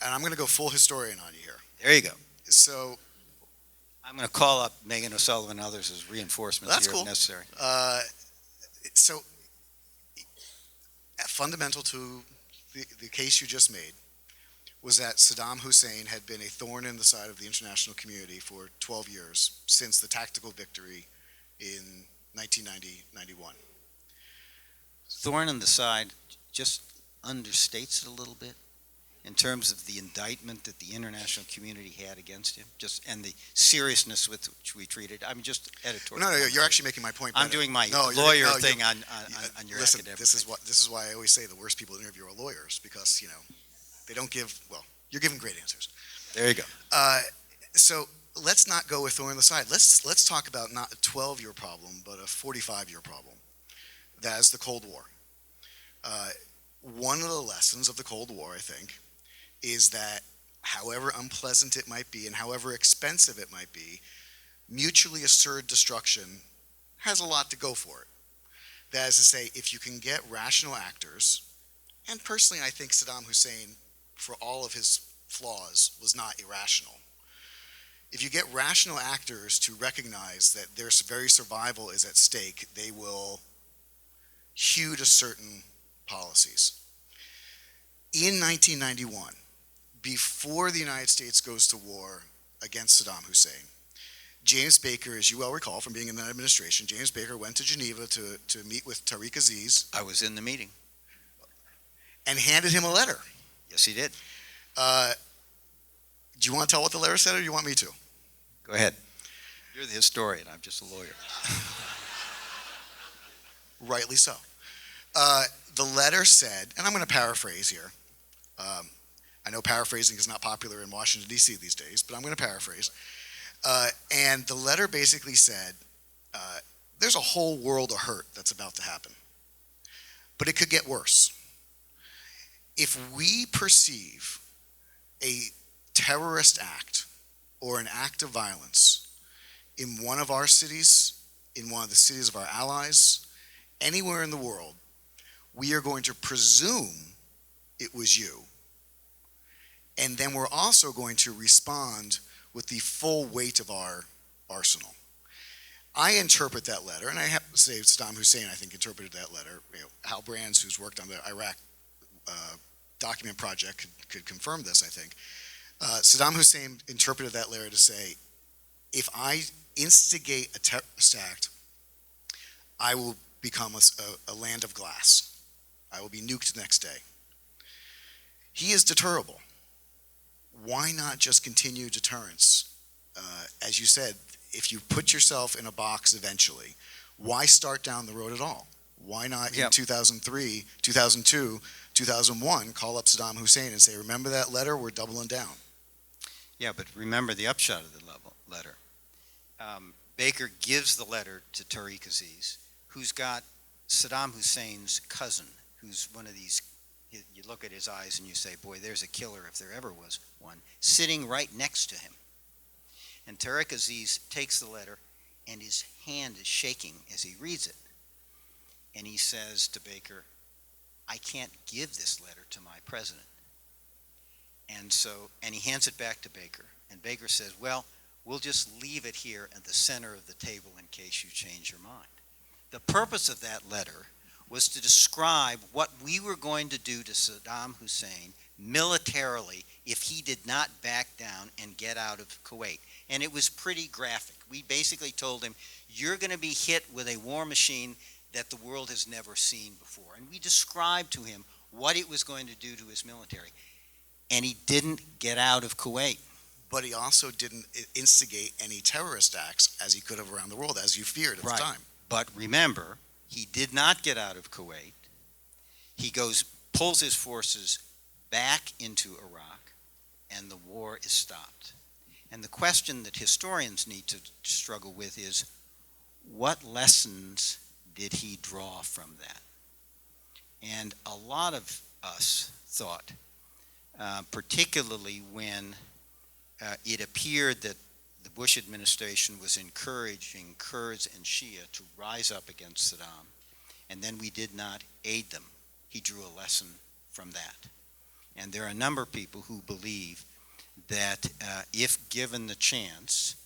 And I'm going to go full historian on you here. There you go. So I'm going to call up Megan O'Sullivan and others as reinforcements that's here cool. if necessary. So fundamental to the case you just made was that Saddam Hussein had been a thorn in the side of the international community for 12 years since the tactical victory in 1990-91. Thorn in the side just understates it a little bit in terms of the indictment that the international community had against him, and the seriousness with which we treated. I'm just editorial. No, you're actually making my point better. I'm doing my lawyer thing on your listen, academic. This is why I always say the worst people to interview are lawyers, because they don't give, well, you're giving great answers. There you go. So let's not go with thorn in the side. Let's talk about not a 12-year problem, but a 45-year problem. That is the Cold War. One of the lessons of the Cold War, I think, is that however unpleasant it might be and however expensive it might be, mutually assured destruction has a lot to go for it. That is to say, if you can get rational actors, and personally I think Saddam Hussein, for all of his flaws, was not irrational. If you get rational actors to recognize that their very survival is at stake, they will hew to certain policies. In 1991, before the United States goes to war against Saddam Hussein, James Baker, as you well recall from being in that administration, James Baker went to Geneva to meet with Tariq Aziz. I was in the meeting. And handed him a letter. Yes, he did. Do you want to tell what the letter said, or do you want me to? Go ahead. You're the historian. I'm just a lawyer. Rightly so. The letter said, and I'm going to paraphrase here. I know paraphrasing is not popular in Washington, D.C. these days, but I'm going to paraphrase. And the letter basically said, there's a whole world of hurt that's about to happen. But it could get worse. If we perceive a terrorist act or an act of violence in one of our cities, in one of the cities of our allies, anywhere in the world, we are going to presume it was you. And then we're also going to respond with the full weight of our arsenal. I interpret that letter, and I have to say Saddam Hussein, I think, interpreted that letter. Hal Brands, who's worked on the Iraq document project, could confirm this, I think. Saddam Hussein interpreted that letter to say, if I instigate a terrorist act, I will become a land of glass. I will be nuked the next day. He is deterrable. Why not just continue deterrence? As you said, if you put yourself in a box eventually, why start down the road at all? Why not in 2003, 2002, 2001, call up Saddam Hussein and say, remember that letter? We're doubling down. Yeah, but remember the upshot of the letter. Baker gives the letter to Tariq Aziz, who's got Saddam Hussein's cousin, who's one of these, you look at his eyes and you say, boy, there's a killer if there ever was one, sitting right next to him. And Tariq Aziz takes the letter, and his hand is shaking as he reads it. And he says to Baker, I can't give this letter to my president. And he hands it back to Baker. And Baker says, well, we'll just leave it here at the center of the table in case you change your mind. The purpose of that letter was to describe what we were going to do to Saddam Hussein militarily if he did not back down and get out of Kuwait. And it was pretty graphic. We basically told him, you're going to be hit with a war machine that the world has never seen before. And we described to him what it was going to do to his military. And he didn't get out of Kuwait. But he also didn't instigate any terrorist acts as he could have around the world, as you feared at the time. But remember, he did not get out of Kuwait. He pulls his forces back into Iraq, and the war is stopped. And the question that historians need to struggle with is, what lessons did he draw from that? And a lot of us thought, particularly when it appeared that the Bush administration was encouraging Kurds and Shia to rise up against Saddam, and then we did not aid them. He drew a lesson from that. And there are a number of people who believe that if given the chance,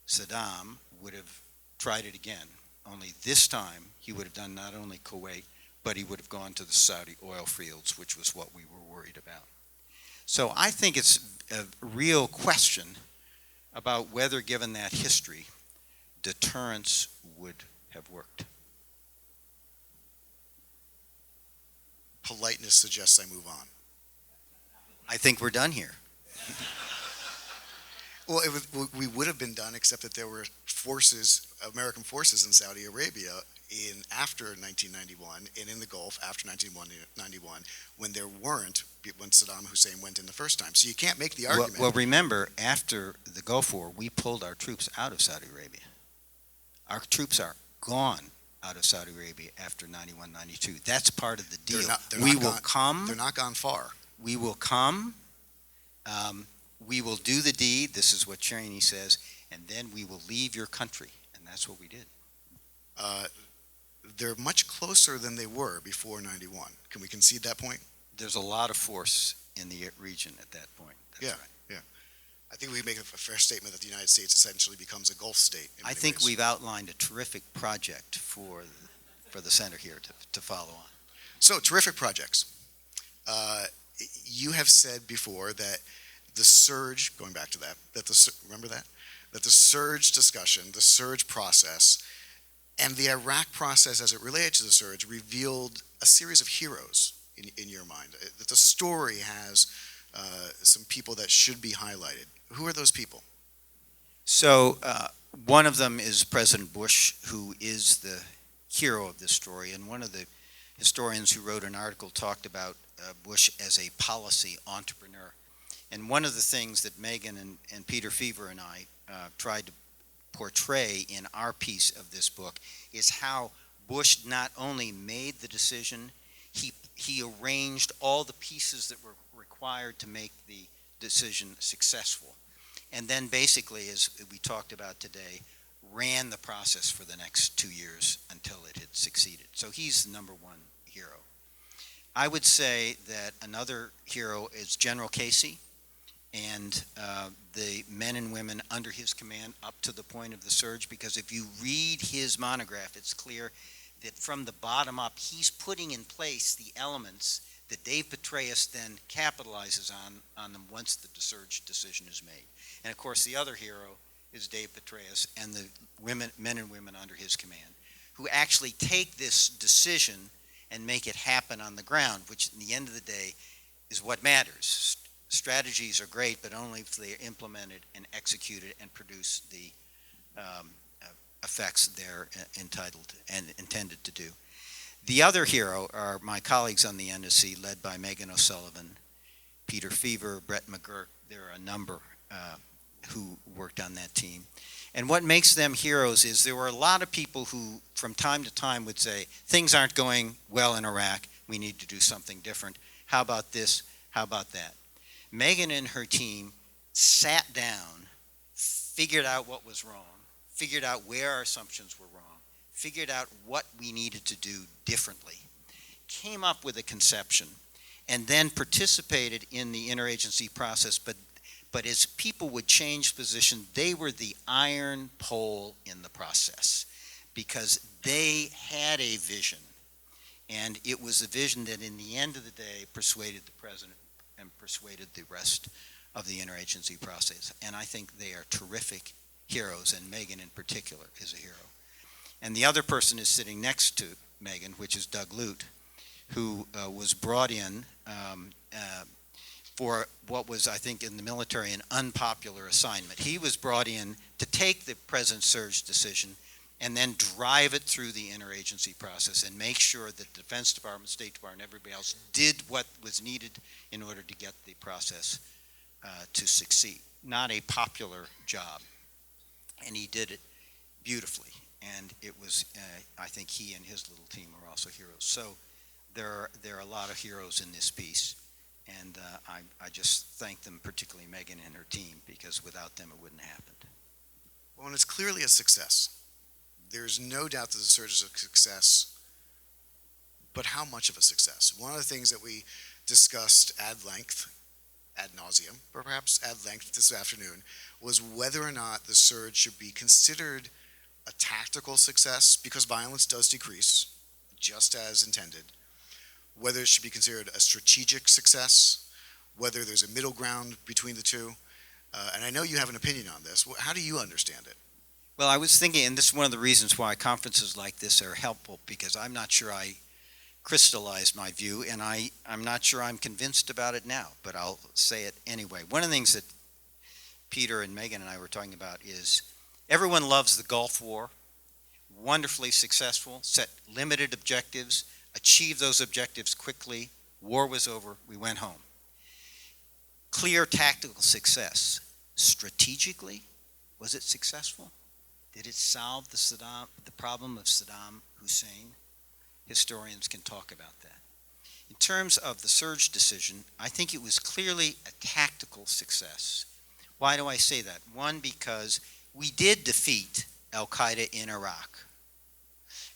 Saddam would have tried it again. Only this time, he would have done not only Kuwait, but he would have gone to the Saudi oil fields, which was what we were worried about. So I think it's a real question about whether, given that history, deterrence would have worked. Politeness suggests I move on. I think we're done here. Well, we would have been done, except that there were American forces in Saudi Arabia after 1991 and in the Gulf after 1991 when there weren't, when Saddam Hussein went in the first time. So you can't make the argument. Well, remember, after the Gulf War, we pulled our troops out of Saudi Arabia. Our troops are gone out of Saudi Arabia after 91, 92. That's part of the deal. They're not gone far. We will come. We will do the deed. This is what Cheney says. And then we will leave your country. And that's what we did. They're much closer than they were before 91. Can we concede that point? There's a lot of force in the region at that point. That's right. Yeah. I think we can make a fair statement that the United States essentially becomes a Gulf state. I think we've outlined a terrific project for the center here to follow on. So, terrific projects. You have said before that the surge, going back to that remember that? That the surge discussion, the surge process, and the Iraq process as it related to the surge revealed a series of heroes in your mind. That the story has some people that should be highlighted. Who are those people? So one of them is President Bush, who is the hero of this story. And one of the historians who wrote an article talked about Bush as a policy entrepreneur. And one of the things that Megan and Peter Fever and I tried to portray in our piece of this book is how Bush not only made the decision, he arranged all the pieces that were required to make the decision successful. And then basically, as we talked about today, ran the process for the next 2 years until it had succeeded. So he's the number one hero. I would say that another hero is General Casey. and the men and women under his command up to the point of the surge, because if you read his monograph, it's clear that from the bottom up, he's putting in place the elements that Dave Petraeus then capitalizes on them once the surge decision is made. And of course, the other hero is Dave Petraeus and the men and women under his command, who actually take this decision and make it happen on the ground, which in the end of the day is what matters. Strategies are great, but only if they are implemented and executed and produce the effects they're entitled and intended to do. The other hero are my colleagues on the NSC, led by Megan O'Sullivan, Peter Fever, Brett McGurk. There are a number who worked on that team. And what makes them heroes is there were a lot of people who, from time to time, would say, things aren't going well in Iraq, we need to do something different. How about this? How about that? Megan and her team sat down, figured out what was wrong, figured out where our assumptions were wrong, figured out what we needed to do differently, came up with a conception, and then participated in the interagency process. But as people would change position, they were the iron pole in the process because they had a vision. And it was a vision that in the end of the day persuaded the president and persuaded the rest of the interagency process. And I think they are terrific heroes, and Megan in particular is a hero. And the other person is sitting next to Megan, which is Doug Lute, who was brought in for what was, I think, in the military, an unpopular assignment. He was brought in to take the president's surge decision and then drive it through the interagency process and make sure that the Defense Department, State Department, everybody else did what was needed in order to get the process to succeed. Not a popular job, and he did it beautifully. And it was, I think he and his little team are also heroes. So there are a lot of heroes in this piece, and I just thank them, particularly Megan and her team, because without them it wouldn't have happened. Well, and it's clearly a success. There's no doubt that the surge is a success, but how much of a success? One of the things that we discussed ad nauseum, perhaps ad length this afternoon, was whether or not the surge should be considered a tactical success, because violence does decrease, just as intended, whether it should be considered a strategic success, whether there's a middle ground between the two. And I know you have an opinion on this. How do you understand it? Well, I was thinking, and this is one of the reasons why conferences like this are helpful, because I'm not sure I crystallized my view, and I'm not sure I'm convinced about it now, but I'll say it anyway. One of the things that Peter and Megan and I were talking about is everyone loves the Gulf War, wonderfully successful, set limited objectives, achieved those objectives quickly, war was over, we went home. Clear tactical success. Strategically, was it successful? Did it solve the problem of Saddam Hussein? Historians can talk about that. In terms of the surge decision, I think it was clearly a tactical success. Why do I say that? One, because we did defeat al-Qaeda in Iraq,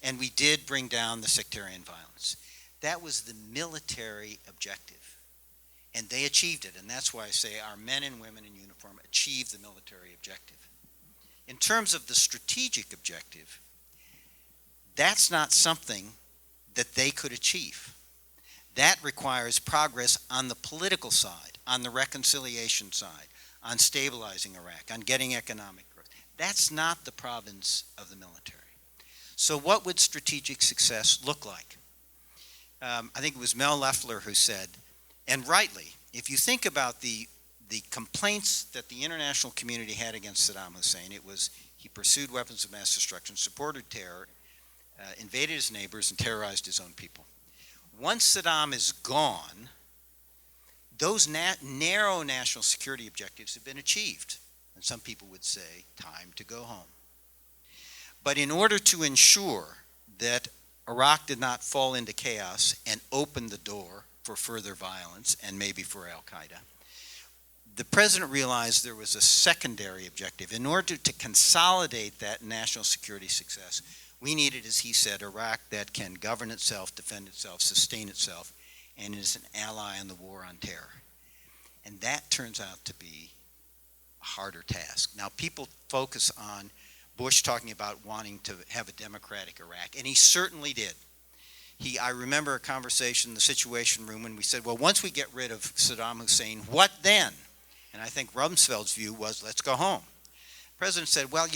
and we did bring down the sectarian violence. That was the military objective, and they achieved it, and that's why I say our men and women in uniform achieved the military objective. In terms of the strategic objective, that's not something that they could achieve. That requires progress on the political side, on the reconciliation side, on stabilizing Iraq, on getting economic growth. That's not the province of the military. So what would strategic success look like? I think it was Mel Leffler who said, and rightly, if you think about the complaints that the international community had against Saddam Hussein, it was he pursued weapons of mass destruction, supported terror, invaded his neighbors, and terrorized his own people. Once Saddam is gone, those narrow national security objectives have been achieved. And some people would say, time to go home. But in order to ensure that Iraq did not fall into chaos and open the door for further violence and maybe for al-Qaeda, the president realized there was a secondary objective. In order to consolidate that national security success, we needed, as he said, Iraq that can govern itself, defend itself, sustain itself, and is an ally in the war on terror. And that turns out to be a harder task. Now, people focus on Bush talking about wanting to have a democratic Iraq, and he certainly did. I remember a conversation in the Situation Room when we said, well, once we get rid of Saddam Hussein, what then? And I think Rumsfeld's view was, let's go home. The president said, well,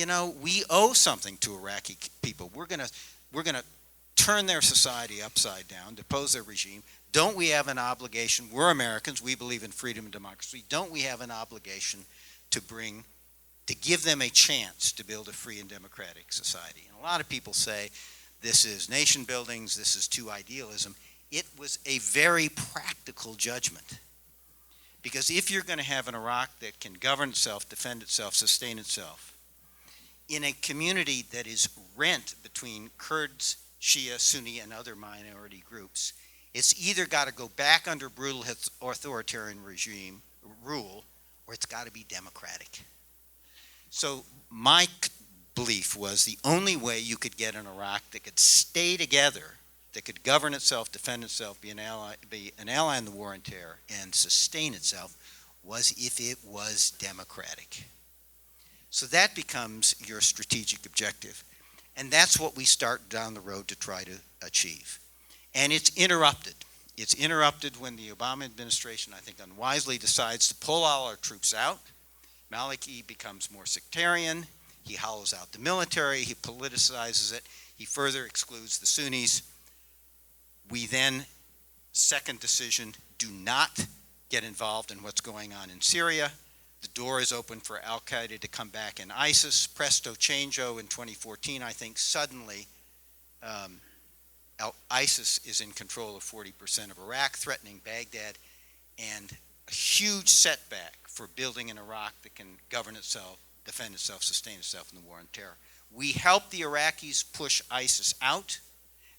we owe something to Iraqi people. We're going to turn their society upside down, depose their regime. Don't we have an obligation? We're Americans. We believe in freedom and democracy. Don't we have an obligation to give them a chance to build a free and democratic society? And a lot of people say, this is nation buildings, this is too idealism. It was a very practical judgment. Because if you're going to have an Iraq that can govern itself, defend itself, sustain itself, in a community that is rent between Kurds, Shia, Sunni, and other minority groups, it's either got to go back under brutal authoritarian regime rule, or it's got to be democratic. So my belief was the only way you could get an Iraq that could stay together, that could govern itself, defend itself, be an ally in the war on terror, and sustain itself, was if it was democratic. So that becomes your strategic objective. And that's what we start down the road to try to achieve. And it's interrupted. It's interrupted when the Obama administration, I think, unwisely decides to pull all our troops out. Maliki becomes more sectarian. He hollows out the military. He politicizes it. He further excludes the Sunnis. We then, second decision, do not get involved in what's going on in Syria. The door is open for al-Qaeda to come back in ISIS. Presto changeo in 2014, I think suddenly ISIS is in control of 40% of Iraq, threatening Baghdad, and a huge setback for building an Iraq that can govern itself, defend itself, sustain itself in the war on terror. We helped the Iraqis push ISIS out.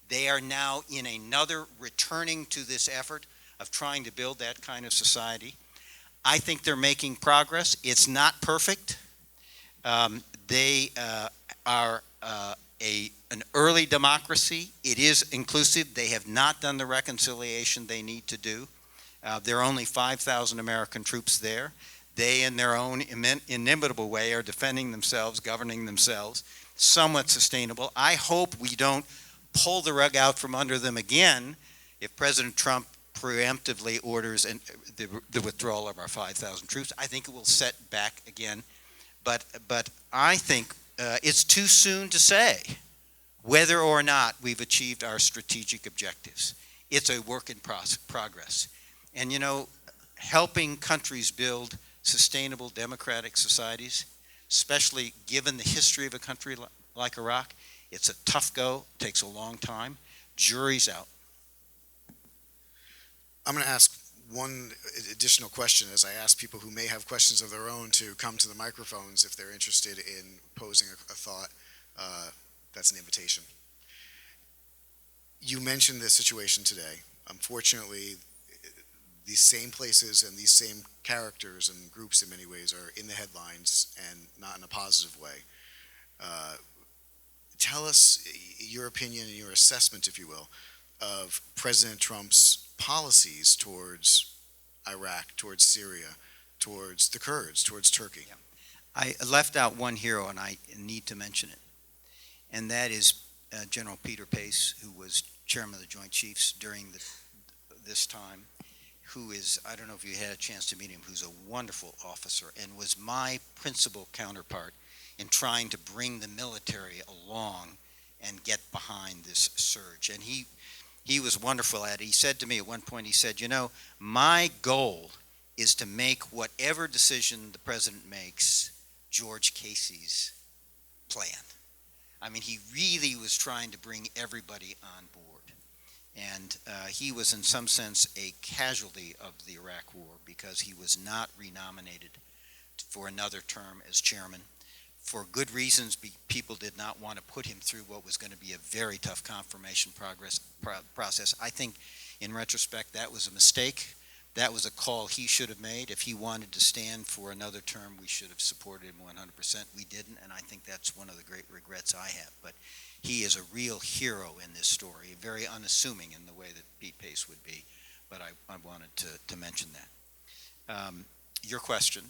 They are now in another returning to this effort of trying to build that kind of society. I think they're making progress. It's not perfect. They are an early democracy. It is inclusive. They have not done the reconciliation they need to do. There are only 5,000 American troops there. They, in their own inimitable way, are defending themselves, governing themselves, somewhat sustainable. I hope we don't pull the rug out from under them again if President Trump preemptively orders the withdrawal of our 5,000 troops. I think it will set back again. But I think it's too soon to say whether or not we've achieved our strategic objectives. It's a work in progress. And helping countries build sustainable democratic societies, especially given the history of a country like Iraq, it's a tough go, takes a long time. Jury's out. I'm going to ask one additional question as I ask people who may have questions of their own to come to the microphones if they're interested in posing a thought. That's an invitation. You mentioned this situation today. Unfortunately, these same places and these same characters and groups in many ways are in the headlines and not in a positive way. Tell us your opinion and your assessment, if you will, of President Trump's policies towards Iraq, towards Syria, towards the Kurds, towards Turkey. Yeah. I left out one hero, and I need to mention it, and that is General Peter Pace, who was chairman of the Joint Chiefs during this time, who is, I don't know if you had a chance to meet him, who's a wonderful officer and was my principal counterpart in trying to bring the military along and get behind this surge. And he was wonderful at it. He said to me at one point, he said, my goal is to make whatever decision the president makes George Casey's plan. I mean, he really was trying to bring everybody on board. And he was in some sense a casualty of the Iraq War because he was not renominated for another term as chairman. For good reasons, people did not want to put him through what was going to be a very tough confirmation process. I think, in retrospect, that was a mistake. That was a call he should have made. If he wanted to stand for another term, we should have supported him 100%. We didn't, and I think that's one of the great regrets I have. But he is a real hero in this story, very unassuming in the way that Pete Pace would be. But I wanted to mention that. Your question,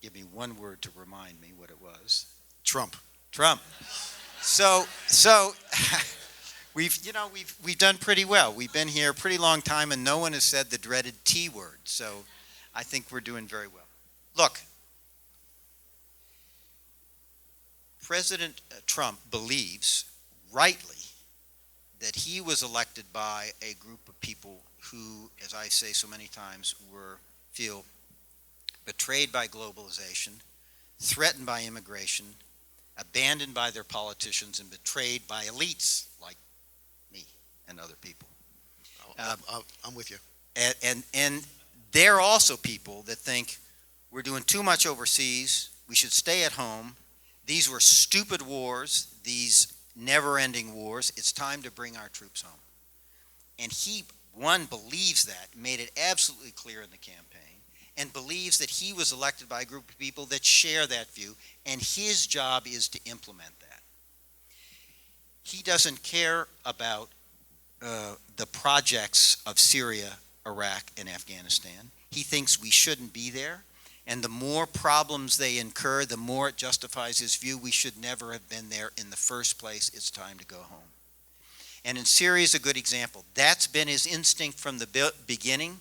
give me one word to remind me what it was. Trump. Trump. So we've done pretty well. We've been here a pretty long time, and no one has said the dreaded T word. So I think we're doing very well. Look, President Trump believes, rightly, that he was elected by a group of people who, as I say so many times, feel betrayed by globalization, threatened by immigration, abandoned by their politicians, and betrayed by elites like me and other people. I'm with you. And they're also people that think we're doing too much overseas, we should stay at home, these were stupid wars, these never-ending wars, it's time to bring our troops home. And he, one, believes that, made it absolutely clear in the campaign, and believes that he was elected by a group of people that share that view, and his job is to implement that. He doesn't care about the projects of Syria, Iraq, and Afghanistan. He thinks we shouldn't be there, and the more problems they incur, the more it justifies his view we should never have been there in the first place. It's time to go home. And in Syria is a good example. That's been his instinct from the beginning,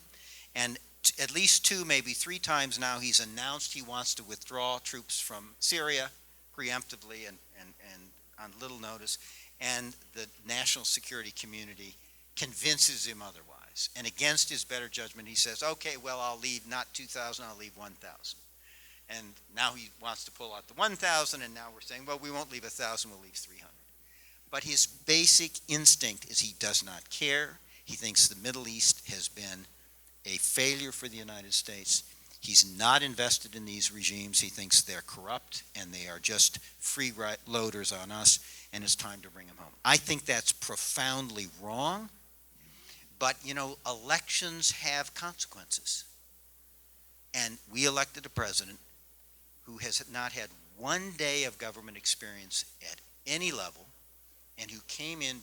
and at least 2, maybe 3 times now he's announced he wants to withdraw troops from Syria preemptively and on little notice, and the national security community convinces him otherwise. And against his better judgment, he says, okay, well, I'll leave not 2,000, I'll leave 1,000. And now he wants to pull out the 1,000, and now we're saying, well, we won't leave 1,000, we'll leave 300. But his basic instinct is he does not care. He thinks the Middle East has been a failure for the United States. He's not invested in these regimes. He thinks they're corrupt and they are just freeloaders on us, and it's time to bring them home. I think that's profoundly wrong, but elections have consequences. And we elected a president who has not had one day of government experience at any level, and who came in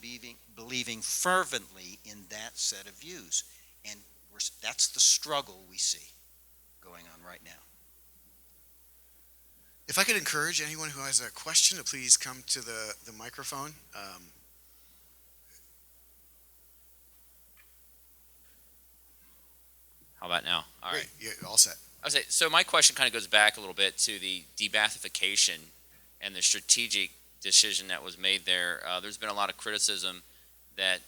believing fervently in that set of views. And that's the struggle we see going on right now. If I could encourage anyone who has a question to please come to the microphone. How about now? All right. Yeah, all set. I say, so my question kind of goes back a little bit to the debathification and the strategic decision that was made there. There's been a lot of criticism that,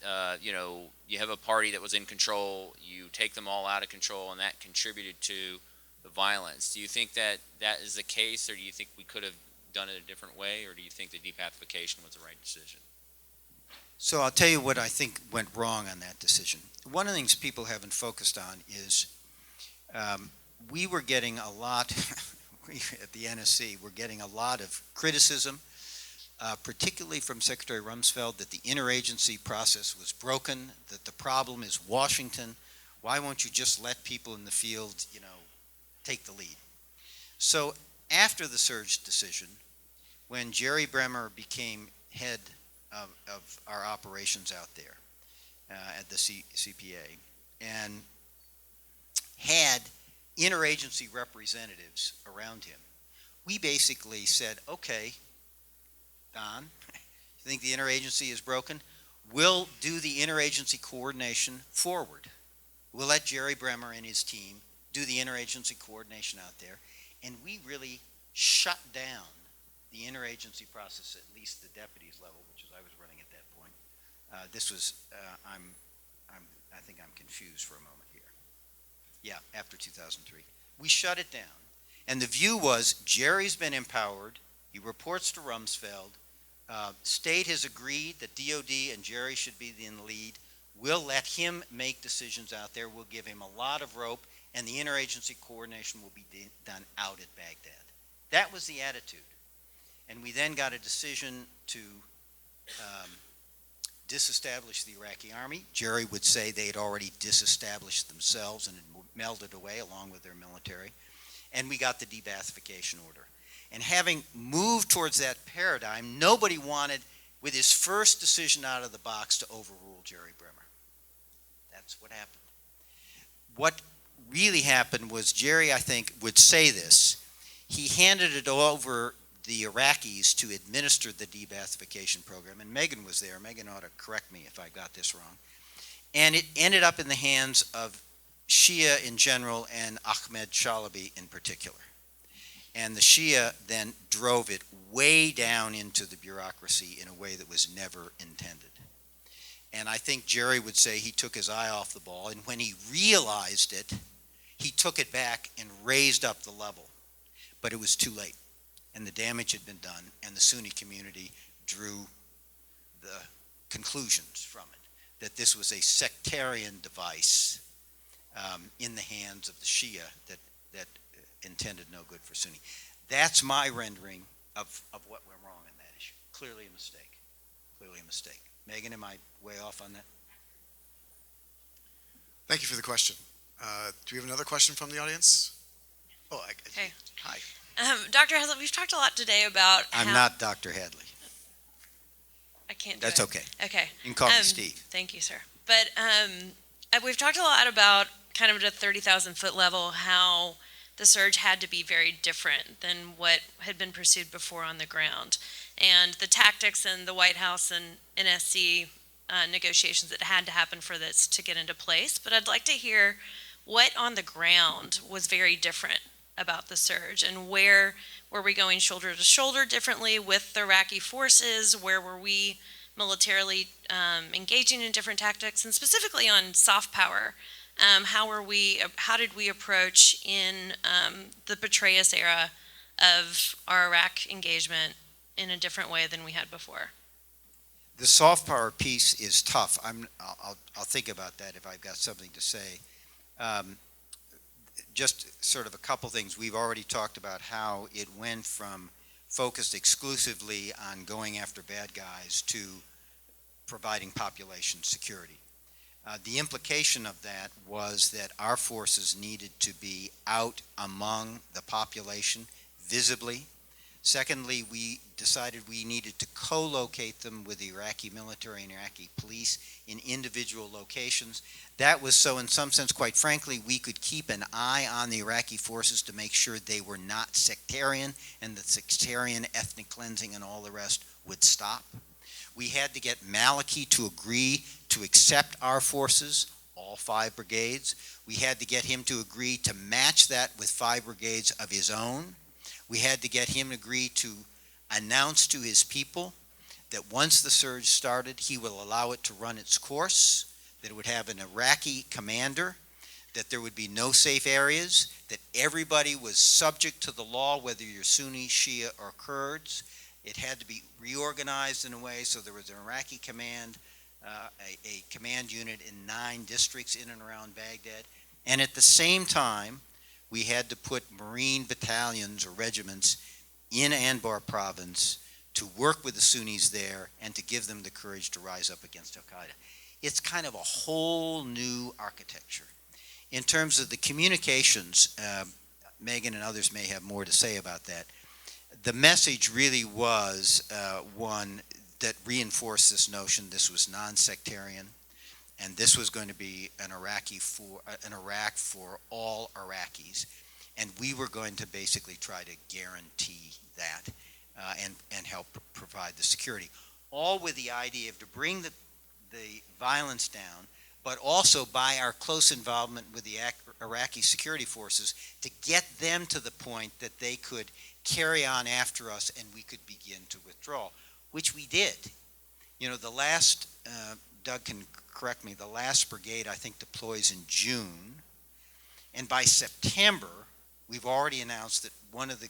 you have a party that was in control, you take them all out of control, and that contributed to the violence. Do you think that that is the case, or do you think we could have done it a different way, or do you think the debathification was the right decision? So I'll tell you what I think went wrong on that decision. One of the things people haven't focused on is we were getting a lot, at the NSC, we're getting a lot of criticism, particularly from Secretary Rumsfeld, that the interagency process was broken, that the problem is Washington. Why won't you just let people in the field, take the lead? So after the surge decision, when Jerry Bremer became head of our operations out there at the CPA, and had interagency representatives around him, we basically said, okay, Don, you think the interagency is broken? We'll do the interagency coordination forward. We'll let Jerry Bremer and his team do the interagency coordination out there. And we really shut down the interagency process, at least the deputies level, which is I was running at that point. This was, I think I'm confused for a moment here. Yeah, after 2003. We shut it down. And the view was Jerry's been empowered. He reports to Rumsfeld. State has agreed that DOD and Jerry should be in the lead. We'll let him make decisions out there. We'll give him a lot of rope, and the interagency coordination will be done out at Baghdad. That was the attitude. And we then got a decision to disestablish the Iraqi army. Jerry would say they had already disestablished themselves and had melded away along with their military. And we got the debathification order. And having moved towards that paradigm, nobody wanted, with his first decision out of the box, to overrule Jerry Bremer. That's what happened. really happened was Jerry, I think, would say this. He handed it over the Iraqis to administer the debathification program, and Megan was there. Megan ought to correct me if I got this wrong. And it ended up in the hands of Shia in general and Ahmed Chalabi in particular. And the Shia then drove it way down into the bureaucracy in a way that was never intended. And I think Jerry would say he took his eye off the ball, and when he realized it, he took it back and raised up the level. But it was too late, and the damage had been done, and the Sunni community drew the conclusions from it, that this was a sectarian device in the hands of the Shia that intended no good for Sunni. That's my rendering of what went wrong in that issue. Clearly a mistake. Clearly a mistake. Megan, am I way off on that? Thank you for the question. Do we have another question from the audience? Oh, Hey. Hi. Dr. Hadley, we've talked a lot today about I'm not Dr. Hadley. I can't do That's it. okay. Okay. You can call me Steve. Thank you, sir. But we've talked a lot about kind of at a 30,000-foot level how the surge had to be very different than what had been pursued before on the ground. And the tactics in the White House and NSC negotiations that had to happen for this to get into place. But I'd like to hear what on the ground was very different about the surge, and where were we going shoulder to shoulder differently with the Iraqi forces? Where were we militarily engaging in different tactics, and specifically on soft power? How did we approach in the Petraeus era of our Iraq engagement in a different way than we had before? The soft power piece is tough. I'll think about that if I've got something to say. Just sort of a couple things. We've already talked about how it went from focused exclusively on going after bad guys to providing population security. The implication of that was that our forces needed to be out among the population visibly. Secondly, we decided we needed to co-locate them with the Iraqi military and Iraqi police in individual locations. That was so, in some sense, quite frankly, we could keep an eye on the Iraqi forces to make sure they were not sectarian, and the sectarian ethnic cleansing and all the rest would stop. We had to get Maliki to agree to accept our forces, all 5 brigades. We had to get him to agree to match that with 5 brigades of his own. We had to get him to agree to announce to his people that once the surge started, he will allow it to run its course, that it would have an Iraqi commander, that there would be no safe areas, that everybody was subject to the law, whether you're Sunni, Shia, or Kurds. It had to be reorganized in a way so there was an Iraqi command, a command unit in 9 districts in and around Baghdad. And at the same time, we had to put Marine battalions or regiments in Anbar province to work with the Sunnis there and to give them the courage to rise up against al-Qaeda. It's kind of a whole new architecture. In terms of the communications, Megan and others may have more to say about that. The message really was one that reinforced this notion this was non-sectarian, and this was going to be an Iraq for all Iraqis, and we were going to basically try to guarantee that and help provide the security, all with the idea of to bring the violence down, but also by our close involvement with the Iraqi security forces to get them to the point that they could carry on after us and we could begin to withdraw, which we did. You know, the last, Doug can correct me, the last brigade I think deploys in June, and by September we've already announced that one of the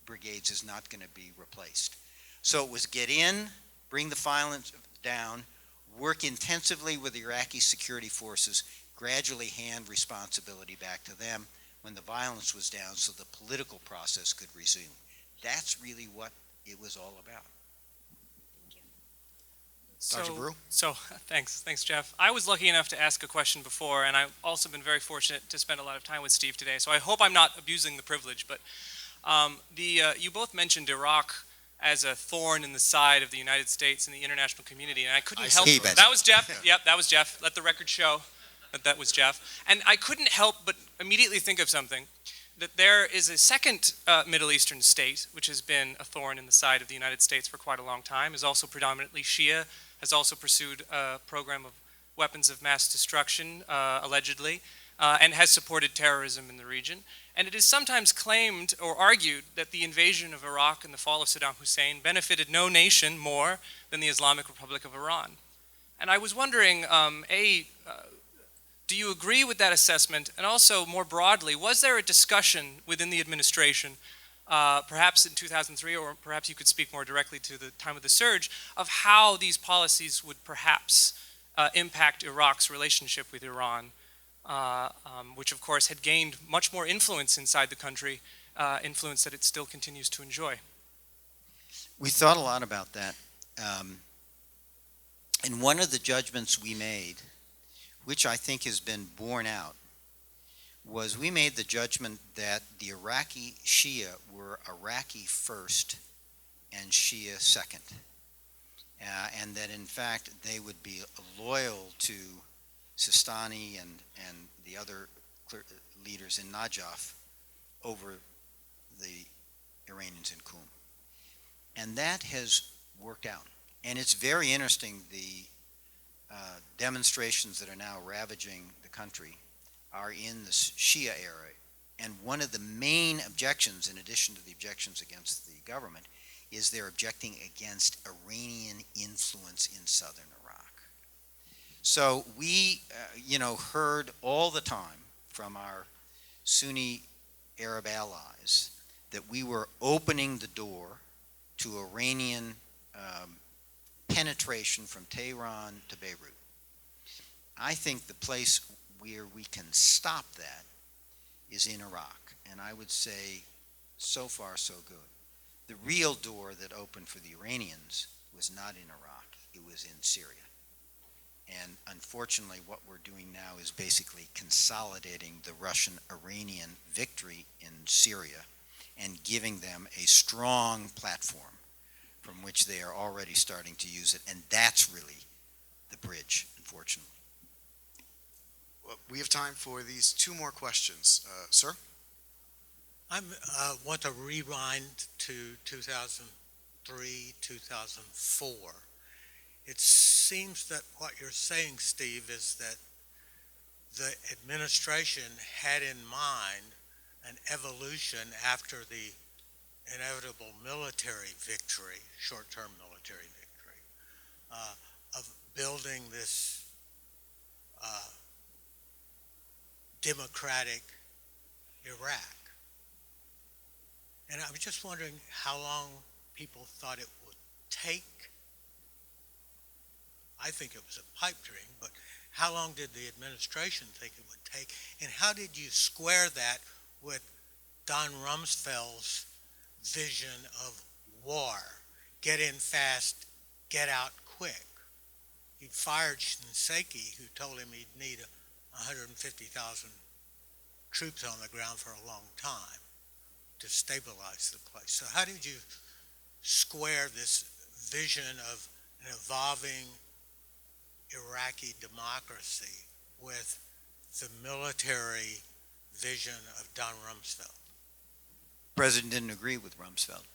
brigades is not going to be replaced. So it was get in, bring the violence down, work intensively with the Iraqi security forces, gradually hand responsibility back to them when the violence was down so the political process could resume. That's really what it was all about. Dr. Brew? So, thanks, Jeff. I was lucky enough to ask a question before, and I've also been very fortunate to spend a lot of time with Steve today, so I hope I'm not abusing the privilege, but you both mentioned Iraq as a thorn in the side of the United States and the international community, and I couldn't help it. That was Jeff. Yep, that was Jeff. Let the record show. That was Jeff. And I couldn't help but immediately think of something, that there is a second Middle Eastern state, which has been a thorn in the side of the United States for quite a long time, is also predominantly Shia, has also pursued a program of weapons of mass destruction, allegedly, and has supported terrorism in the region. And it is sometimes claimed or argued that the invasion of Iraq and the fall of Saddam Hussein benefited no nation more than the Islamic Republic of Iran. And I was wondering, do you agree with that assessment? And also, more broadly, was there a discussion within the administration, perhaps in 2003, or perhaps you could speak more directly to the time of the surge, of how these policies would perhaps impact Iraq's relationship with Iran, which of course had gained much more influence inside the country, influence that it still continues to enjoy? We thought a lot about that. And one of the judgments we made, which I think has been borne out, was we made the judgment that the Iraqi Shia were Iraqi first and Shia second. And that in fact they would be loyal to Sistani and the other leaders in Najaf over the Iranians in Qum. And that has worked out. And it's very interesting, the demonstrations that are now ravaging the country are in the Shia era. And one of the main objections, in addition to the objections against the government, is they're objecting against Iranian influence in southern Iraq. So we, heard all the time from our Sunni Arab allies that we were opening the door to Iranian penetration from Tehran to Beirut. I think the place where we can stop that is in Iraq, and I would say so far so good. The real door that opened for the Iranians was not in Iraq, it was in Syria. And unfortunately what we're doing now is basically consolidating the Russian-Iranian victory in Syria and giving them a strong platform from which they are already starting to use it, and that's really the bridge, unfortunately. Well, we have time for these two more questions. Sir? I want to rewind to 2003, 2004. It seems that what you're saying, Steve, is that the administration had in mind an evolution after the inevitable military victory, short-term military victory, of building this democratic Iraq. And I was just wondering how long people thought it would take. I think it was a pipe dream, but how long did the administration think it would take? And how did you square that with Don Rumsfeld's vision of war? Get in fast, get out quick. He fired Shinseki, who told him he'd need 150,000 troops on the ground for a long time to stabilize the place. So how did you square this vision of an evolving Iraqi democracy with the military vision of Don Rumsfeld? The president didn't agree with Rumsfeld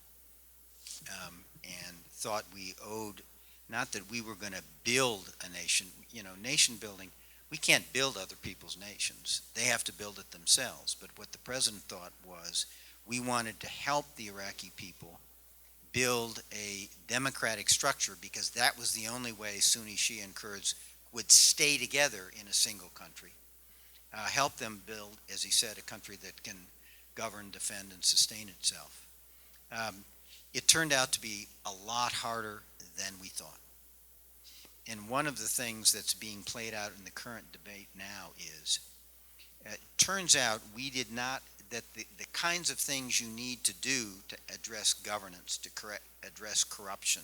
and thought we owed, not that we were going to build a nation, nation building. We can't build other people's nations. They have to build it themselves. But what the president thought was we wanted to help the Iraqi people build a democratic structure because that was the only way Sunni, Shia, and Kurds would stay together in a single country. Help them build, as he said, a country that can govern, defend, and sustain itself. It turned out to be a lot harder than we thought. And one of the things that's being played out in the current debate now is, it turns out we did not, that the kinds of things you need to do to address governance, to address corruption,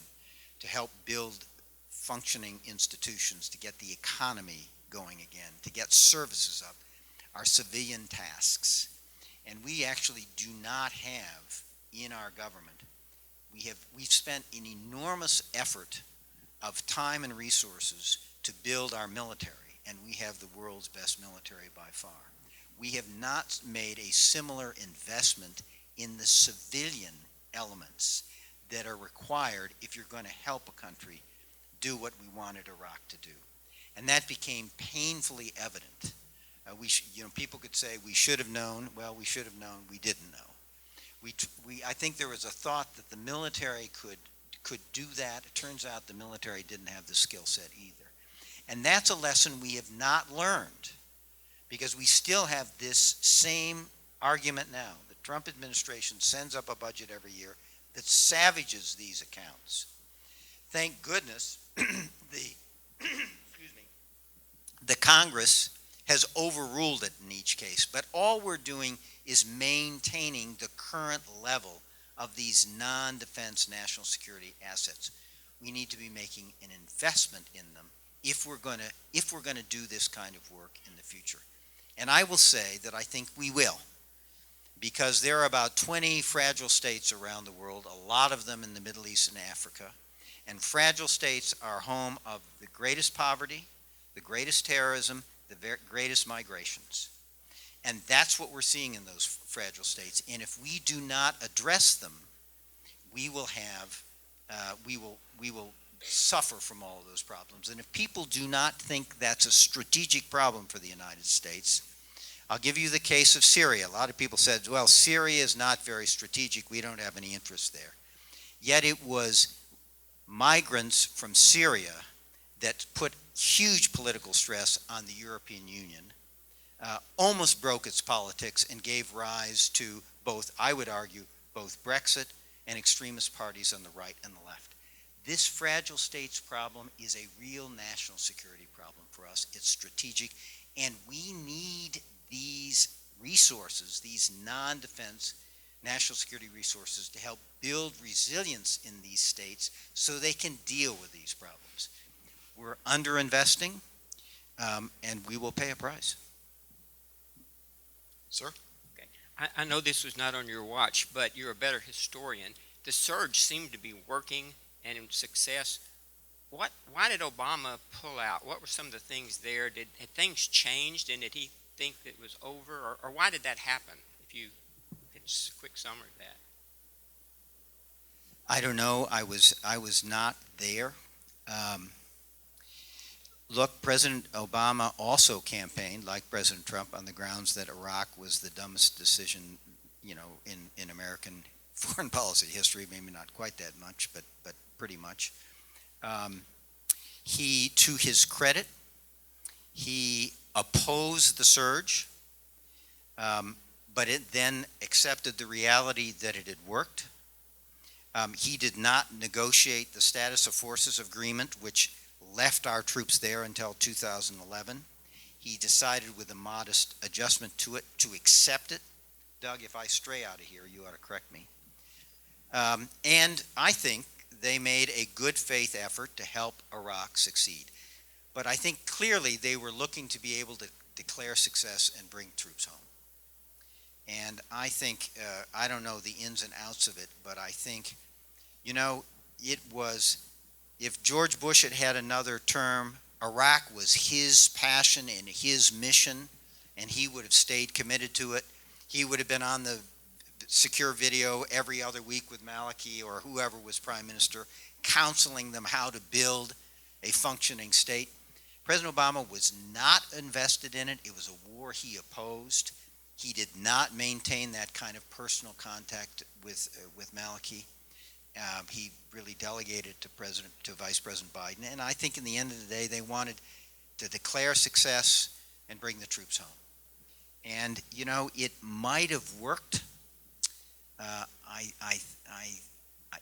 to help build functioning institutions, to get the economy going again, to get services up, are civilian tasks. And we actually do not have in our government, we've spent an enormous effort of time and resources to build our military. and we have the world's best military by far. We have not made a similar investment in the civilian elements that are required if you're going to help a country do what we wanted Iraq to do. And that became painfully evident. People could say we should have known. Well, we should have known. We didn't know. I think there was a thought that the military could do that. It turns out the military didn't have the skill set either. And that's a lesson we have not learned, because we still have this same argument now. The Trump administration sends up a budget every year that savages these accounts. Thank goodness the Congress has overruled it in each case, but all we're doing is maintaining the current level of these non-defense national security assets. We need to be making an investment in them if we're going to do this kind of work in the future. And I will say that I think we will, because there are about 20 fragile states around the world, a lot of them in the Middle East and Africa, and fragile states are home of the greatest poverty, the greatest terrorism, the greatest migrations. And that's what we're seeing in those fragile states. And if we do not address them, we will suffer from all of those problems. And if people do not think that's a strategic problem for the United States, I'll give you the case of Syria. A lot of people said, well, Syria is not very strategic. We don't have any interest there. Yet it was migrants from Syria that put huge political stress on the European Union, almost broke its politics, and gave rise to both, I would argue, both Brexit and extremist parties on the right and the left. This fragile states problem is a real national security problem for us. It's strategic, and we need these resources, these non-defense national security resources, to help build resilience in these states so they can deal with these problems. We're underinvesting, and we will pay a price. Sir? Okay. I know this was not on your watch, but you're a better historian. The surge seemed to be working and in success. Why did Obama pull out? What were some of the things there? Had things changed, and did he think that it was over, or why did that happen? It's a quick summary of that. I don't know. I was not there. Look, President Obama also campaigned, like President Trump, on the grounds that Iraq was the dumbest decision, in American foreign policy history. Maybe not quite that much, but pretty much. He, to his credit, he opposed the surge, but it then accepted the reality that it had worked. He did not negotiate the status of forces agreement, which left our troops there until 2011. He decided, with a modest adjustment to it, to accept it. Doug, if I stray out of here, you ought to correct me. And I think they made a good faith effort to help Iraq succeed. But I think clearly they were looking to be able to declare success and bring troops home. And I think, I don't know the ins and outs of it, but I think, it was, if George Bush had had another term, Iraq was his passion and his mission, and he would have stayed committed to it. He would have been on the secure video every other week with Maliki or whoever was prime minister, counseling them how to build a functioning state. President Obama was not invested in it. It was a war he opposed. He did not maintain that kind of personal contact with Maliki. He really delegated to Vice President Biden. And I think in the end of the day, they wanted to declare success and bring the troops home. And, it might have worked.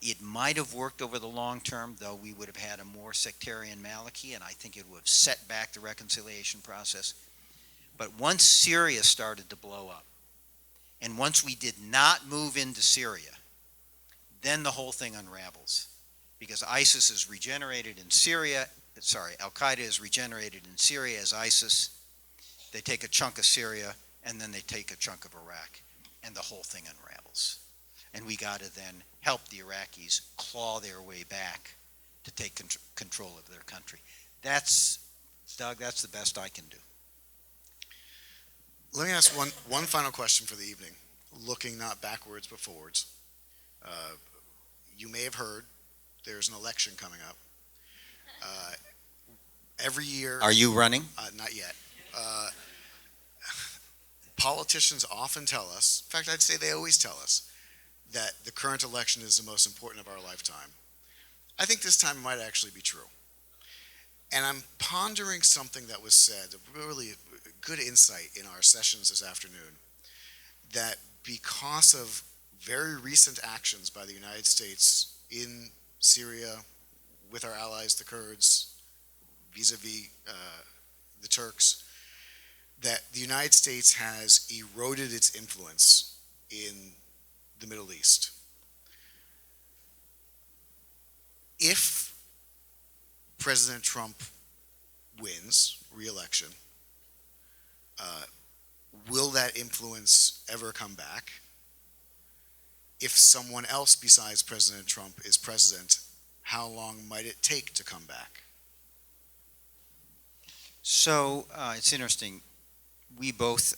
It might have worked over the long term, though we would have had a more sectarian Maliki, and I think it would have set back the reconciliation process. But once Syria started to blow up, and once we did not move into Syria, then the whole thing unravels. Because ISIS is regenerated in Syria, Al-Qaeda is regenerated in Syria as ISIS. They take a chunk of Syria, and then they take a chunk of Iraq, and the whole thing unravels. And we got to then help the Iraqis claw their way back to take control of their country. That's Doug, that's the best I can do. Let me ask one final question for the evening, looking not backwards but forwards. You may have heard there's an election coming up. Every year. Are you running? Not yet. Politicians often tell us, in fact, I'd say they always tell us, that the current election is the most important of our lifetime. I think this time it might actually be true. And I'm pondering something that was said, a really good insight in our sessions this afternoon, that because of very recent actions by the United States in Syria, with our allies, the Kurds, vis-a-vis the Turks, that the United States has eroded its influence in the Middle East. If President Trump wins re-election, will that influence ever come back? If someone else besides President Trump is president, how long might it take to come back? So it's interesting. We both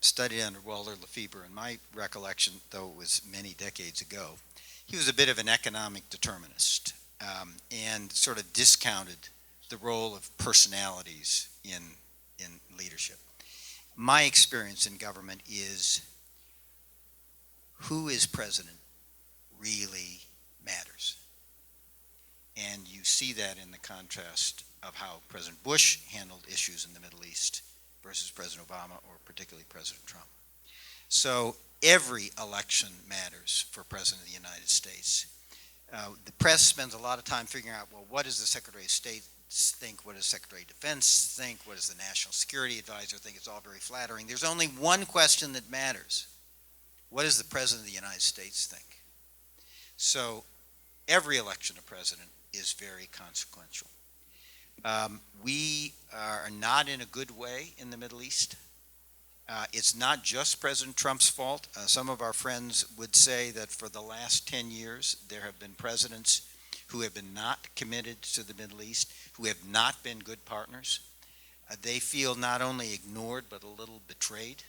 studied under Walter Lefebvre, and my recollection, though it was many decades ago, he was a bit of an economic determinist and sort of discounted the role of personalities in leadership. My experience in government is who is president really matters. And you see that in the contrast of how President Bush handled issues in the Middle East versus President Obama or particularly President Trump. So every election matters for President of the United States. The press spends a lot of time figuring out, well, what does the Secretary of State think? What does Secretary of Defense think? What does the National Security Advisor think? It's all very flattering. There's only one question that matters. What does the President of the United States think? So every election of president is very consequential. We are not in a good way in the Middle East. It's not just President Trump's fault. Some of our friends would say that for the last 10 years, there have been presidents who have been not committed to the Middle East, who have not been good partners. They feel not only ignored, but a little betrayed.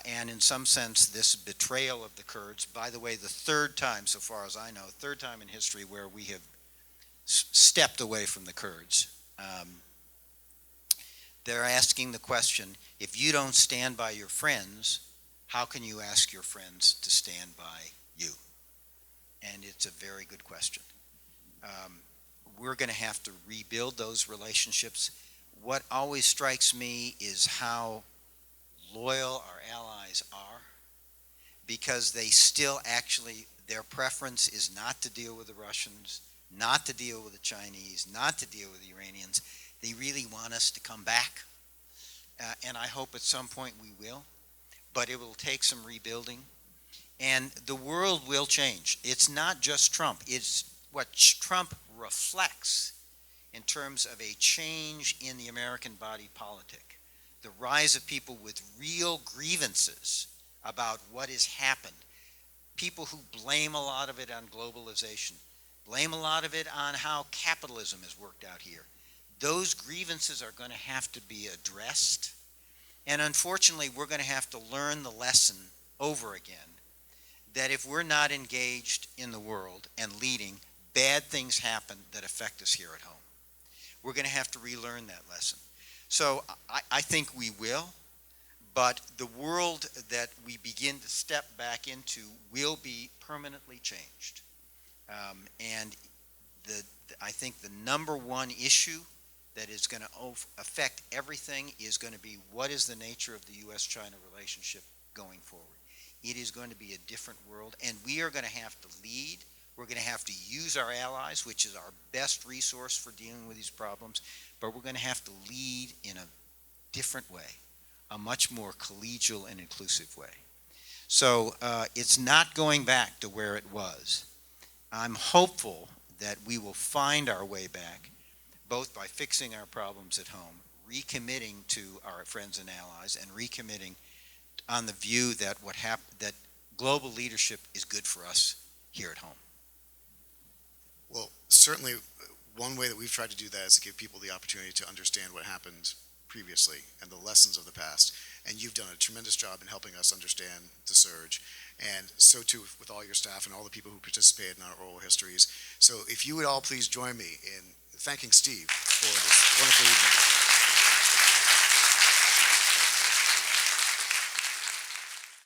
And in some sense, this betrayal of the Kurds, by the way, the third time, so far as I know, third time in history where we have stepped away from the Kurds. They're asking the question, if you don't stand by your friends, how can you ask your friends to stand by you? And it's a very good question. We're going to have to rebuild those relationships. What always strikes me is how loyal our allies are, because they still actually, their preference is not to deal with the Russians, not to deal with the Chinese, not to deal with the Iranians. They really want us to come back, and I hope at some point we will, but it will take some rebuilding, and the world will change. It's not just Trump. It's what Trump reflects in terms of a change in the American body politic, the rise of people with real grievances about what has happened, people who blame a lot of it on globalization, blame a lot of it on how capitalism has worked out here. Those grievances are going to have to be addressed. And unfortunately, we're going to have to learn the lesson over again that if we're not engaged in the world and leading, bad things happen that affect us here at home. We're going to have to relearn that lesson. So I think we will, but the world that we begin to step back into will be permanently changed. And I think the number one issue that is going to affect everything is going to be what is the nature of the U.S.-China relationship going forward. It is going to be a different world, and we are going to have to lead. We're going to have to use our allies, which is our best resource for dealing with these problems, but we're going to have to lead in a different way, a much more collegial and inclusive way. So it's not going back to where it was. I'm hopeful that we will find our way back, both by fixing our problems at home, recommitting to our friends and allies, and recommitting on the view that that global leadership is good for us here at home. Well, certainly one way that we've tried to do that is to give people the opportunity to understand what happened previously and the lessons of the past. And you've done a tremendous job in helping us understand the surge, and so too with all your staff and all the people who participated in our oral histories. So if you would all please join me in thanking Steve for this wonderful evening.